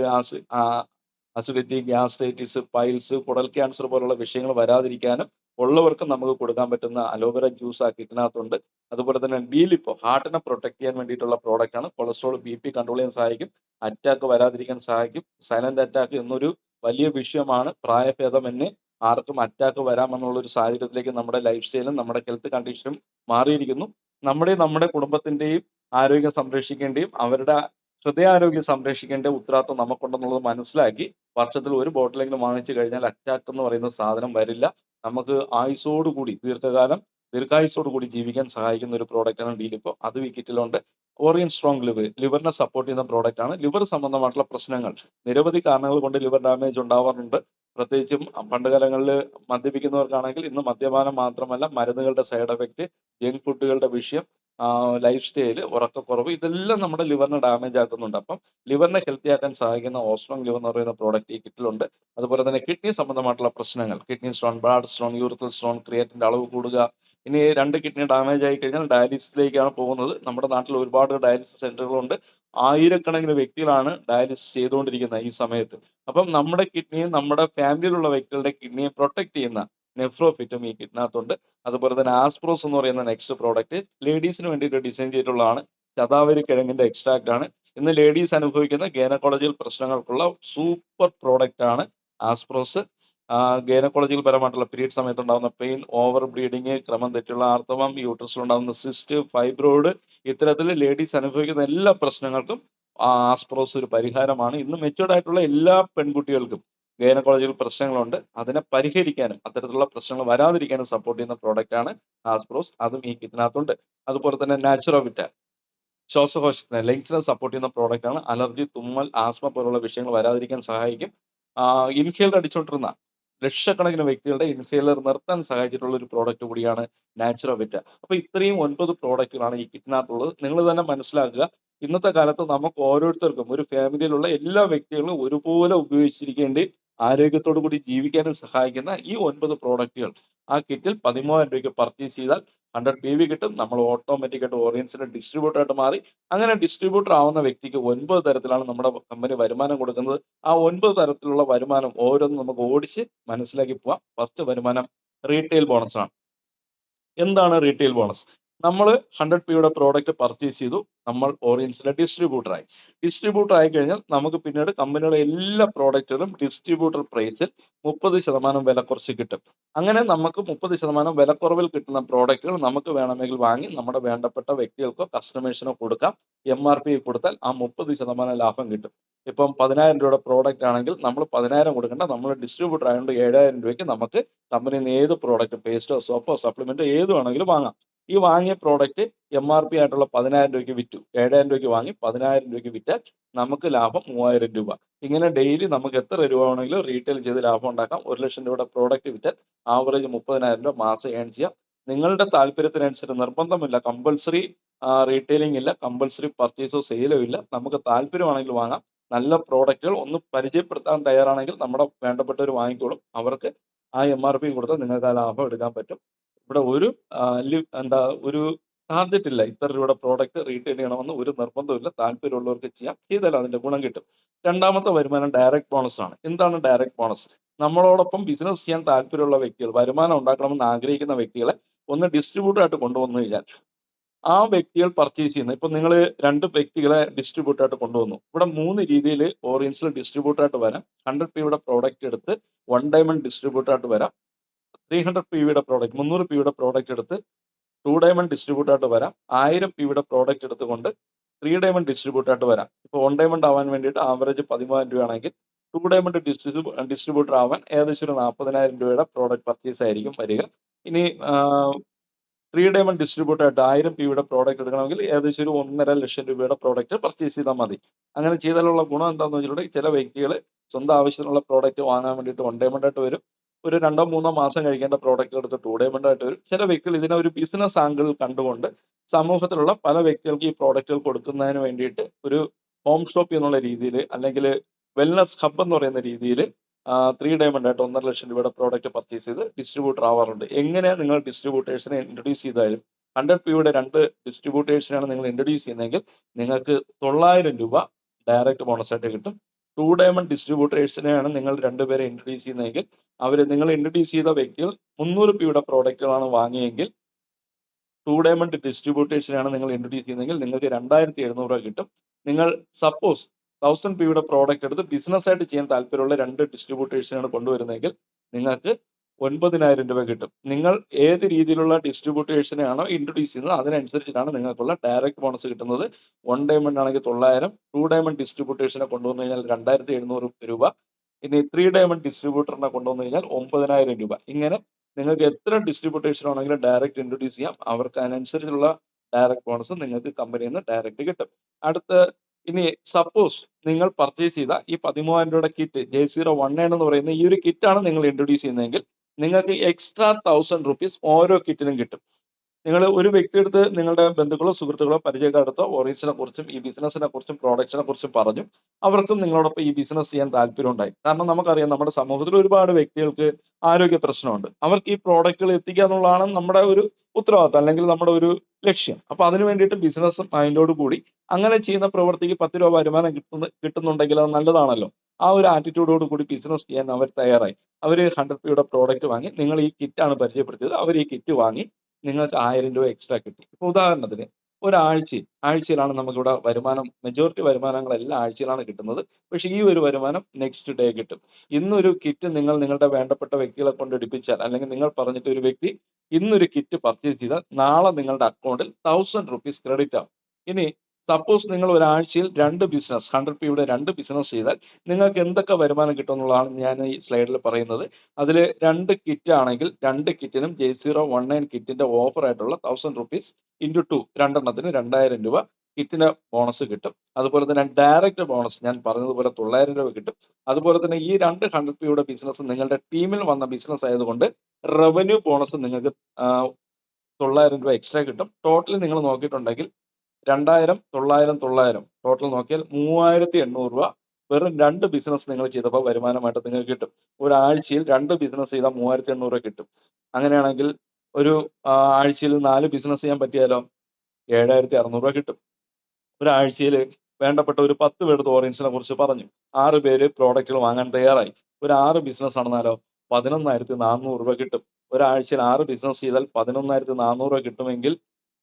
അസിഡിറ്റി, ഗ്യാസ്ട്രൈറ്റിസ്, പൈൽസ്, കുടൽ ക്യാൻസർ പോലുള്ള വിഷയങ്ങൾ വരാതിരിക്കാനും ഉള്ളവർക്ക് നമുക്ക് കൊടുക്കാൻ പറ്റുന്ന അലോവേര ജ്യൂസ് ആ കിറ്റിനകത്തുണ്ട്. അതുപോലെ തന്നെ ഡീലിപ്പോ ഹാർട്ടിനെ പ്രൊട്ടക്ട് ചെയ്യാൻ വേണ്ടിയിട്ടുള്ള പ്രോഡക്റ്റ് ആണ്. കൊളസ്ട്രോൾ, BP കൺട്രോൾ ചെയ്യാൻ സഹായിക്കും, അറ്റാക്ക് വരാതിരിക്കാൻ സഹായിക്കും. സൈലന്റ് അറ്റാക്ക് എന്നൊരു വലിയ വിഷയമാണ്. പ്രായഭേദമന്യേ ആർക്കും അറ്റാക്ക് വരാമെന്നുള്ള ഒരു സാഹചര്യത്തിലേക്ക് നമ്മുടെ ലൈഫ് സ്റ്റൈലും നമ്മുടെ ഹെൽത്ത് കണ്ടീഷനും മാറിയിരിക്കുന്നു. നമ്മുടെ കുടുംബത്തിന്റെയും ആരോഗ്യം സംരക്ഷിക്കേണ്ടയും അവരുടെ ഹൃദയാരോഗ്യം സംരക്ഷിക്കേണ്ട ഉത്തരവാദിത്വം നമുക്കുണ്ടെന്നുള്ളത് മനസ്സിലാക്കി വർഷത്തിൽ ഒരു ബോട്ടിലെങ്കിലും വാങ്ങിച്ചു കഴിഞ്ഞാൽ അറ്റാക്ക് എന്ന് പറയുന്ന സാധനം വരില്ല. നമുക്ക് ആയുസ്സോടുകൂടി ദീർഘായുസ്സോടുകൂടി ജീവിക്കാൻ സഹായിക്കുന്ന ഒരു പ്രോഡക്റ്റ് ആണ് ഡീലിപ്പോ. അത് ഈ കിറ്റിലുണ്ട്. ഓറിയൻ സ്ട്രോങ് ലിവറിനെ സപ്പോർട്ട് ചെയ്യുന്ന പ്രോഡക്റ്റ് ആണ്. ലിവർ സംബന്ധമായിട്ടുള്ള പ്രശ്നങ്ങൾ നിരവധി കാരണങ്ങൾ കൊണ്ട് ലിവർ ഡാമേജ് ഉണ്ടാവാറുണ്ട്. പ്രത്യേകിച്ചും പണ്ട് കാലങ്ങളിൽ മദ്യപിക്കുന്നവർക്കാണെങ്കിൽ ഇന്ന് മദ്യപാനം മാത്രമല്ല, മരുന്നുകളുടെ സൈഡ് എഫക്റ്റ്, ജങ്ക് ഫുഡുകളുടെ വിഷയം, ലൈഫ് സ്റ്റൈൽ, ഉറക്കക്കുറവ്, ഇതെല്ലാം നമ്മുടെ ലിവറിനെ ഡാമേജ് ആക്കുന്നുണ്ട്. അപ്പം ലിവറിനെ ഹെൽത്തി ആക്കാൻ സഹായിക്കുന്ന ഓസ്ട്രോങ് ലിവർ എന്ന് പറയുന്ന പ്രോഡക്റ്റ് ഈ കിറ്റിലുണ്ട്. അതുപോലെ തന്നെ കിഡ്നി സംബന്ധമായിട്ടുള്ള പ്രശ്നങ്ങൾ, kidney stone, ബ്ലാഡ് stone, urethral stone, ക്രിയാറ്റിന്റെ അളവ് കൂടുക. ഇനി 2 കിഡ്നി ഡാമേജ് ആയി കഴിഞ്ഞാൽ ഡയാലിസിസിലേക്കാണ് പോകുന്നത്. നമ്മുടെ നാട്ടിൽ ഒരുപാട് ഡയാലിസിസ് സെന്ററുകളുണ്ട്. ആയിരക്കണക്കിന് വ്യക്തികളാണ് ഡയാലിസിസ് ചെയ്തുകൊണ്ടിരിക്കുന്നത് ഈ സമയത്ത്. അപ്പം നമ്മുടെ കിഡ്നിയും നമ്മുടെ ഫാമിലിയിലുള്ള വ്യക്തികളുടെ കിഡ്നിയെ പ്രൊട്ടക്ട് ചെയ്യുന്ന നെഫ്രോഫിറ്റും ഈ കിറ്റിനകത്തുണ്ട്. അതുപോലെ തന്നെ ആസ്പ്രോസ് എന്ന് പറയുന്ന നെക്സ്റ്റ് പ്രോഡക്റ്റ് ലേഡീസിന് വേണ്ടിയിട്ട് ഡിസൈൻ ചെയ്തിട്ടുള്ളതാണ്. ശതാവരി കിഴങ്ങിന്റെ എക്സ്ട്രാക്ട് ആണ്. ഇന്ന് ലേഡീസ് അനുഭവിക്കുന്ന ഗൈനക്കോളജിക്കൽ പ്രശ്നങ്ങൾക്കുള്ള സൂപ്പർ പ്രോഡക്റ്റ് ആണ് ആസ്പ്രോസ്. ഗൈനക്കോളജിക്കൽ പരമായിട്ടുള്ള പീരീഡ് സമയത്ത് ഉണ്ടാകുന്ന പെയിൻ, ഓവർ ബ്ലീഡിങ്, ക്രമം തെറ്റുള്ള ആർത്തവം, യൂട്രസിൽ ഉണ്ടാകുന്ന സിസ്റ്റ്, ഫൈബ്രോയിഡ്, ഇത്തരത്തിൽ ലേഡീസ് അനുഭവിക്കുന്ന എല്ലാ പ്രശ്നങ്ങൾക്കും ആസ്പ്രോസ് ഒരു പരിഹാരമാണ്. ഇന്ന് മെച്യൂർഡ് ആയിട്ടുള്ള എല്ലാ പെൺകുട്ടികൾക്കും ഗൈനക്കോളജിക്കൽ പ്രശ്നങ്ങളുണ്ട്. അതിനെ പരിഹരിക്കാനും അത്തരത്തിലുള്ള പ്രശ്നങ്ങൾ വരാതിരിക്കാനും സപ്പോർട്ട് ചെയ്യുന്ന പ്രോഡക്റ്റ് ആണ് ആസ്പ്രോസ്. അതും ഈ കിറ്റിനകത്തുണ്ട്. അതുപോലെ തന്നെ നാച്ചുറോവിറ്റ ശ്വാസകോശത്തിനെ, ലങ്സിനെ സപ്പോർട്ട് ചെയ്യുന്ന പ്രോഡക്റ്റ് ആണ്. അലർജി, തുമ്മൽ, ആസ്മ പോലുള്ള വിഷയങ്ങൾ വരാതിരിക്കാൻ സഹായിക്കും. ഇൻഹേലർ അടിച്ചുകൊണ്ടിരുന്ന ലക്ഷക്കണക്കിന് വ്യക്തികളുടെ ഇൻഹേലർ നിർത്താൻ സഹായിച്ചിട്ടുള്ള ഒരു പ്രോഡക്റ്റ് കൂടിയാണ് നാച്ചുറോവിറ്റ. അപ്പൊ ഇത്രയും 9 പ്രോഡക്റ്റുകളാണ് ഈ കിറ്റിനകത്തുള്ളത്. നിങ്ങൾ തന്നെ മനസ്സിലാക്കുക, ഇന്നത്തെ കാലത്ത് നമുക്ക് ഓരോരുത്തർക്കും ഒരു ഫാമിലിയിലുള്ള എല്ലാ വ്യക്തികളും ഒരുപോലെ ഉപയോഗിച്ചിരിക്കേണ്ട ആരോഗ്യത്തോടു കൂടി ജീവിക്കാനും സഹായിക്കുന്ന ഈ 9 പ്രോഡക്റ്റുകൾ ആ കിറ്റിൽ 13,000 രൂപയ്ക്ക് പർച്ചേസ് ചെയ്താൽ 100 PV കിട്ടും. നമ്മൾ ഓട്ടോമാറ്റിക് ആയിട്ട് ഓറിയൻസിന്റെ ഡിസ്ട്രിബ്യൂട്ടർ ആയിട്ട് മാറി. അങ്ങനെ ഡിസ്ട്രിബ്യൂട്ടർ ആവുന്ന വ്യക്തിക്ക് 9 തരത്തിലാണ് നമ്മുടെ കമ്പനി വരുമാനം കൊടുക്കുന്നത്. ആ 9 തരത്തിലുള്ള വരുമാനം ഓരോന്നും നമുക്ക് ഓടിച്ച് മനസ്സിലാക്കി പോവാം. ഫസ്റ്റ് വരുമാനം റീറ്റെയിൽ ബോണസ് ആണ്. എന്താണ് റീറ്റെയിൽ ബോണസ്? നമ്മൾ 100p പ്രോഡക്റ്റ് പർച്ചേസ് ചെയ്തു. നമ്മൾ ഓറിയൻസിലെ ഡിസ്ട്രിബ്യൂട്ടർ ആയി കഴിഞ്ഞാൽ നമുക്ക് പിന്നീട് കമ്പനിയുടെ എല്ലാ പ്രോഡക്റ്റുകളും ഡിസ്ട്രിബ്യൂട്ടർ പ്രൈസിൽ 30% വില കുറച്ച് കിട്ടും. അങ്ങനെ നമുക്ക് 30% വിലക്കുറവിൽ കിട്ടുന്ന പ്രോഡക്റ്റുകൾ നമുക്ക് വേണമെങ്കിൽ വാങ്ങി നമ്മുടെ വേണ്ടപ്പെട്ട വ്യക്തികൾക്കോ കസ്റ്റമേഴ്സിനോ കൊടുക്കാം. MRP കൊടുത്താൽ ആ 30% ലാഭം കിട്ടും. ഇപ്പം 10,000 രൂപയുടെ പ്രോഡക്റ്റ് ആണെങ്കിൽ നമ്മൾ 10,000 കൊടുക്കേണ്ട, നമ്മൾ ഡിസ്ട്രിബ്യൂട്ടർ ആയതുകൊണ്ട് 7,000 രൂപയ്ക്ക് നമുക്ക് കമ്പനിയിൽ നിന്ന് ഏത് പ്രോഡക്റ്റ്, പേസ്റ്റോ സോപ്പോ സപ്ലിമെന്റോ ഏത് വേണമെങ്കിലും വാങ്ങാം. ഈ വാങ്ങിയ പ്രോഡക്റ്റ് MRP ആയിട്ടുള്ള 10,000 രൂപയ്ക്ക് വിറ്റു. 7,000 രൂപയ്ക്ക് വാങ്ങി 10,000 രൂപയ്ക്ക് വിറ്റാൽ നമുക്ക് ലാഭം 3,000 രൂപ. ഇങ്ങനെ ഡെയിലി നമുക്ക് എത്ര രൂപ വേണമെങ്കിലും റീറ്റെയിൽ ചെയ്ത് ലാഭം ഉണ്ടാക്കാം. 1,00,000 രൂപയുടെ പ്രോഡക്റ്റ് വിറ്റാൽ ആവറേജ് 30,000 രൂപ മാസം ഏൺ ചെയ്യാം. നിങ്ങളുടെ താല്പര്യത്തിനനുസരിച്ച് നിർബന്ധമില്ല, കമ്പൽസറി റീറ്റെയിലിംഗ് ഇല്ല, കമ്പൽസറി പർച്ചേസോ സെയിലോ ഇല്ല. നമുക്ക് താല്പര്യമാണെങ്കിൽ വാങ്ങാം. നല്ല പ്രോഡക്റ്റുകൾ ഒന്ന് പരിചയപ്പെടുത്താൻ തയ്യാറാണെങ്കിൽ നമ്മുടെ വേണ്ടപ്പെട്ടവർ വാങ്ങിക്കോളും. അവർക്ക് ആ MRP കൊടുത്താൽ നിങ്ങൾക്ക് ആ ലാഭം എടുക്കാൻ പറ്റും. ഇവിടെ ഒരു ഒരു ടാർഗറ്റ് ഇല്ല, ഇത്ര രൂപയുടെ പ്രോഡക്റ്റ് റീറ്റെയിൽ ചെയ്യണമെന്ന് ഒരു നിർബന്ധമില്ല. താല്പര്യമുള്ളവർക്ക് ചെയ്യാം, ചെയ്താൽ അതിന്റെ ഗുണം കിട്ടും. രണ്ടാമത്തെ വരുമാനം ഡയറക്റ്റ് ബോണസ് ആണ്. എന്താണ് ഡയറക്റ്റ് ബോണസ്? നമ്മളോടൊപ്പം ബിസിനസ് ചെയ്യാൻ താല്പര്യമുള്ള വ്യക്തികൾ, വരുമാനം ഉണ്ടാക്കണമെന്ന് ആഗ്രഹിക്കുന്ന വ്യക്തികളെ ഒന്ന് ഡിസ്ട്രിബ്യൂട്ടർ ആയിട്ട് കൊണ്ടുവന്നു കഴിഞ്ഞാൽ ആ വ്യക്തികൾ പർച്ചേസ് ചെയ്യുന്നത്, ഇപ്പൊ നിങ്ങൾ 2 വ്യക്തികളെ ഡിസ്ട്രിബ്യൂട്ടർ ആയിട്ട് കൊണ്ടുവന്നു. ഇവിടെ 3 രീതിയിൽ ഓറിയൻസിൽ ഡിസ്ട്രിബ്യൂട്ടർ ആയിട്ട് വരാം. 100p പ്രോഡക്റ്റ് എടുത്ത് 1 ഡയമണ്ട് ഡിസ്ട്രിബ്യൂട്ടർ ആയിട്ട് വരാം. 300p പ്രോഡക്റ്റ്, 300p പ്രോഡക്റ്റ് എടുത്ത് 2 ഡയമണ്ട് ഡിസ്ട്രിബ്യൂട്ടർ ആയിട്ട് വരാം. 1000p പ്രോഡക്റ്റ് എടുത്തുകൊണ്ട് 3 ഡയമണ്ട് ഡിസ്ട്രിബ്യൂട്ടർ ആയിട്ട് വരാം. ഇപ്പോൾ 1 ഡയമണ്ട് ആവാൻ വേണ്ടിയിട്ട് ആവറേജ് 13,000 രൂപയാണെങ്കിൽ 2 ഡയമണ്ട് ഡിസ്ട്രിബ്യൂട്ടർ ആവാൻ ഏകദേശം ഒരു 40,000 രൂപയുടെ പ്രോഡക്റ്റ് പർച്ചേസ് ആയിരിക്കും വരിക. ഇനി 3 ഡയമണ്ട് ഡിസ്ട്രിബ്യൂട്ടർ ആയിട്ട് 1000p പ്രോഡക്റ്റ് എടുക്കണമെങ്കിൽ ഏകദേശം ഒരു 1,50,000 രൂപയുടെ പ്രോഡക്റ്റ് പർച്ചേസ് ചെയ്താൽ മതി. അങ്ങനെ ചെയ്താലുള്ള ഗുണം എന്താണെന്ന് വെച്ചിട്ടുണ്ടെങ്കിൽ ചില വ്യക്തികൾ സ്വന്തം ആവശ്യത്തിനുള്ള പ്രോഡക്റ്റ് വാങ്ങാൻ വേണ്ടിയിട്ട് 1 ഡയമണ്ട് ആയിട്ട് വരും. ഒരു 2-3 മാസം കഴിക്കേണ്ട പ്രോഡക്റ്റ് എടുത്ത് 2 ഡയമണ്ട് ആയിട്ട് വരും. ചില വ്യക്തികൾ ഇതിനെ ഒരു ബിസിനസ് ആംഗിൾ കണ്ടുകൊണ്ട് സമൂഹത്തിലുള്ള പല വ്യക്തികൾക്ക് ഈ പ്രോഡക്റ്റുകൾ കൊടുക്കുന്നതിന് വേണ്ടിയിട്ട് ഒരു ഹോം ഷോപ്പ് എന്നുള്ള രീതിയിൽ, അല്ലെങ്കിൽ വെൽനസ് ഹബ് എന്ന് പറയുന്ന രീതിയിൽ 3 ഡയമണ്ട് ആയിട്ട് 1,50,000 രൂപയുടെ പ്രോഡക്റ്റ് പർച്ചേസ് ചെയ്ത് ഡിസ്ട്രിബ്യൂട്ടർ ആവാറുണ്ട്. എങ്ങനെ നിങ്ങൾ ഡിസ്ട്രിബ്യൂട്ടേഴ്സിനെ ഇൻട്രൊഡ്യൂസ് ചെയ്താലും 100p 2 ഡിസ്ട്രിബ്യൂട്ടേഴ്സിനാണ് നിങ്ങൾ ഇൻട്രൊഡ്യൂസ് ചെയ്യുന്നതെങ്കിൽ നിങ്ങൾക്ക് 9,000 രൂപ ഡയറക്റ്റ് ബോണസ് ആയിട്ട് കിട്ടും. 2 ഡയമണ്ട് ഡിസ്ട്രിബ്യൂട്ടേഴ്സിനെയാണ് നിങ്ങൾ 2 പേരെ ഇൻട്രൊഡ്യൂസ് ചെയ്യുന്നതെങ്കിൽ നിങ്ങൾ ഇൻട്രൊഡ്യൂസ് ചെയ്ത വ്യക്തികൾ 300p പ്രോഡക്റ്റുകളാണ് വാങ്ങിയെങ്കിൽ 2 ഡയമണ്ട് ഡിസ്ട്രിബ്യൂട്ടേഴ്സിനാണ് നിങ്ങൾ ഇൻട്രൊഡ്യൂസ് ചെയ്യുന്നതെങ്കിൽ നിങ്ങൾക്ക് 2,700 രൂപ കിട്ടും. നിങ്ങൾ സപ്പോസ് 1,000p പ്രോഡക്റ്റ് എടുത്ത് ബിസിനസ് ആയിട്ട് ചെയ്യാൻ താല്പര്യമുള്ള 2 ഡിസ്ട്രിബ്യൂട്ടേഴ്സിനാണ് കൊണ്ടുവരുന്നതെങ്കിൽ നിങ്ങൾക്ക് 9,000 രൂപ കിട്ടും. നിങ്ങൾ ഏത് രീതിയിലുള്ള ഡിസ്ട്രിബ്യൂട്ടേഴ്സിനെയാണോ ഇൻട്രൊഡ്യൂസ് ചെയ്യുന്നത് അതിനനുസരിച്ചിട്ടാണ് നിങ്ങൾക്കുള്ള ഡയറക്റ്റ് ബോണസ് കിട്ടുന്നത്. 1 ഡയമണ്ട് ആണെങ്കിൽ 9,000, 2 ഡയമണ്ട് ഡിസ്ട്രിബ്യൂട്ടേഴ്സിനെ കൊണ്ടുവന്നു കഴിഞ്ഞാൽ 2,700 രൂപ, ഇനി 3 ഡയമണ്ട് ഡിസ്ട്രിബ്യൂട്ടറിനെ കൊണ്ടുവന്നു കഴിഞ്ഞാൽ 9,000 രൂപ. ഇങ്ങനെ നിങ്ങൾക്ക് എത്ര ഡിസ്ട്രിബ്യൂട്ടേഴ്സിനാണെങ്കിലും ഡയറക്റ്റ് ഇൻട്രൊഡ്യൂസ് ചെയ്യാം. അവർക്ക് അതിനനുസരിച്ചുള്ള ഡയറക്റ്റ് ബോണസ് നിങ്ങൾക്ക് കമ്പനിയിൽ നിന്ന് ഡയറക്റ്റ് കിട്ടും. അടുത്ത, ഇനി സപ്പോസ് നിങ്ങൾ പർച്ചേസ് ചെയ്ത ഈ 13,000 രൂപയുടെ കിറ്റ് J01 എന്ന് പറയുന്ന ഈ ഒരു കിറ്റാണ് നിങ്ങൾ ഇൻട്രൊഡ്യൂസ് ചെയ്യുന്നതെങ്കിൽ നിങ്ങൾക്ക് എക്സ്ട്രാ 1,000 റുപ്പീസ് ഓരോ കിറ്റിനും കിട്ടും. നിങ്ങൾ ഒരു വ്യക്തിയെടുത്ത് നിങ്ങളുടെ ബന്ധുക്കളോ സുഹൃത്തുക്കളോ പരിചയക്കാരടുത്തോ ഓറിയൻസിനെ കുറിച്ചും ഈ ബിസിനസിനെ കുറിച്ചും പ്രോഡക്ട്സിനെ കുറിച്ചും പറഞ്ഞു. അവർക്കും നിങ്ങളോടൊപ്പം ഈ ബിസിനസ് ചെയ്യാൻ താല്പര്യം ഉണ്ടായി. കാരണം നമുക്കറിയാം നമ്മുടെ സമൂഹത്തിൽ ഒരുപാട് വ്യക്തികൾക്ക് ആരോഗ്യ പ്രശ്നമുണ്ട്. അവർക്ക് ഈ പ്രോഡക്റ്റുകൾ എത്തിക്കുക എന്നുള്ളതാണ് നമ്മുടെ ഒരു ഉത്തരവാദിത്തം, അല്ലെങ്കിൽ നമ്മുടെ ഒരു ലക്ഷ്യം. അപ്പൊ അതിനു വേണ്ടിയിട്ട് ബിസിനസ് മൈൻഡോട് കൂടി അങ്ങനെ ചെയ്യുന്ന പ്രവൃത്തിക്ക് 10 രൂപ വരുമാനം കിട്ടുന്നുണ്ടെങ്കിൽ അത് നല്ലതാണല്ലോ. ആ ഒരു ആറ്റിറ്റ്യൂഡോട് കൂടി ബിസിനസ് ചെയ്യാൻ അവർ തയ്യാറായി. അവർ 100p പ്രോഡക്റ്റ് വാങ്ങി, നിങ്ങൾ ഈ കിറ്റാണ് പരിചയപ്പെടുത്തിയത്, അവർ ഈ കിറ്റ് വാങ്ങി, നിങ്ങൾക്ക് 1,000 രൂപ എക്സ്ട്രാ കിട്ടി. ഇപ്പൊ ഉദാഹരണത്തിന് ആഴ്ചയിലാണ് നമുക്കിവിടെ വരുമാനം, മെജോറിറ്റി വരുമാനങ്ങൾ എല്ലാ ആഴ്ചയിലാണ് കിട്ടുന്നത്. പക്ഷെ ഈ ഒരു വരുമാനം നെക്സ്റ്റ് ഡേ കിട്ടും. ഇന്നൊരു കിറ്റ് നിങ്ങൾ നിങ്ങളുടെ വേണ്ടപ്പെട്ട വ്യക്തികളെ കൊണ്ട് എടുപ്പിച്ചാൽ, അല്ലെങ്കിൽ നിങ്ങൾ പറഞ്ഞിട്ട് ഒരു വ്യക്തി ഇന്നൊരു കിറ്റ് പർച്ചേസ് ചെയ്താൽ നാളെ നിങ്ങളുടെ അക്കൗണ്ടിൽ 1,000 റുപ്പീസ് ക്രെഡിറ്റ് ആവും. ഇനി സപ്പോസ് നിങ്ങൾ ഒരാഴ്ചയിൽ 2 ബിസിനസ് 100p 2 ബിസിനസ് ചെയ്താൽ നിങ്ങൾക്ക് എന്തൊക്കെ വരുമാനം കിട്ടും എന്നുള്ളതാണ് ഞാൻ ഈ സ്ലൈഡിൽ പറയുന്നത്. അതിൽ 2 കിറ്റ് ആണെങ്കിൽ 2 കിറ്റിനും J019 കിറ്റിന്റെ ഓഫർ ആയിട്ടുള്ള 1,000 റുപ്പീസ് ഇൻറ്റു 2, രണ്ടെണ്ണത്തിന് 2,000 രൂപ കിറ്റിന്റെ ബോണസ് കിട്ടും. അതുപോലെ തന്നെ ഡയറക്റ്റ് ബോണസ് ഞാൻ പറഞ്ഞതുപോലെ 9,000 രൂപ കിട്ടും. അതുപോലെ തന്നെ ഈ 2 100p ബിസിനസ് നിങ്ങളുടെ ടീമിൽ വന്ന ബിസിനസ് ആയതുകൊണ്ട് റവന്യൂ ബോണസ് നിങ്ങൾക്ക് 9,000 രൂപ എക്സ്ട്രാ കിട്ടും. ടോട്ടൽ നിങ്ങൾ നോക്കിയിട്ടുണ്ടെങ്കിൽ 2,000, 9,000, 9,000 ടോട്ടൽ നോക്കിയാൽ 3,800 രൂപ വെറും 2 ബിസിനസ് നിങ്ങൾ ചെയ്തപ്പോൾ വരുമാനമായിട്ട് നിങ്ങൾക്ക് കിട്ടും. ഒരാഴ്ചയിൽ 2 ബിസിനസ് ചെയ്താൽ 3,800 രൂപ കിട്ടും. അങ്ങനെയാണെങ്കിൽ ഒരു ആഴ്ചയിൽ 4 ബിസിനസ് ചെയ്യാൻ പറ്റിയാലോ 7,600 രൂപ കിട്ടും. ഒരാഴ്ചയിൽ വേണ്ടപ്പെട്ട ഒരു 10 പേരുടെ ഓറിയൻസിനെ കുറിച്ച് പറഞ്ഞു, 6 പേര് പ്രോഡക്റ്റുകൾ വാങ്ങാൻ തയ്യാറായി. ഒരു 6 ബിസിനസ് ആണെന്നാലോ 11,400 രൂപ കിട്ടും. ഒരാഴ്ചയിൽ 6 ബിസിനസ് ചെയ്താൽ 11,400 രൂപ കിട്ടുമെങ്കിൽ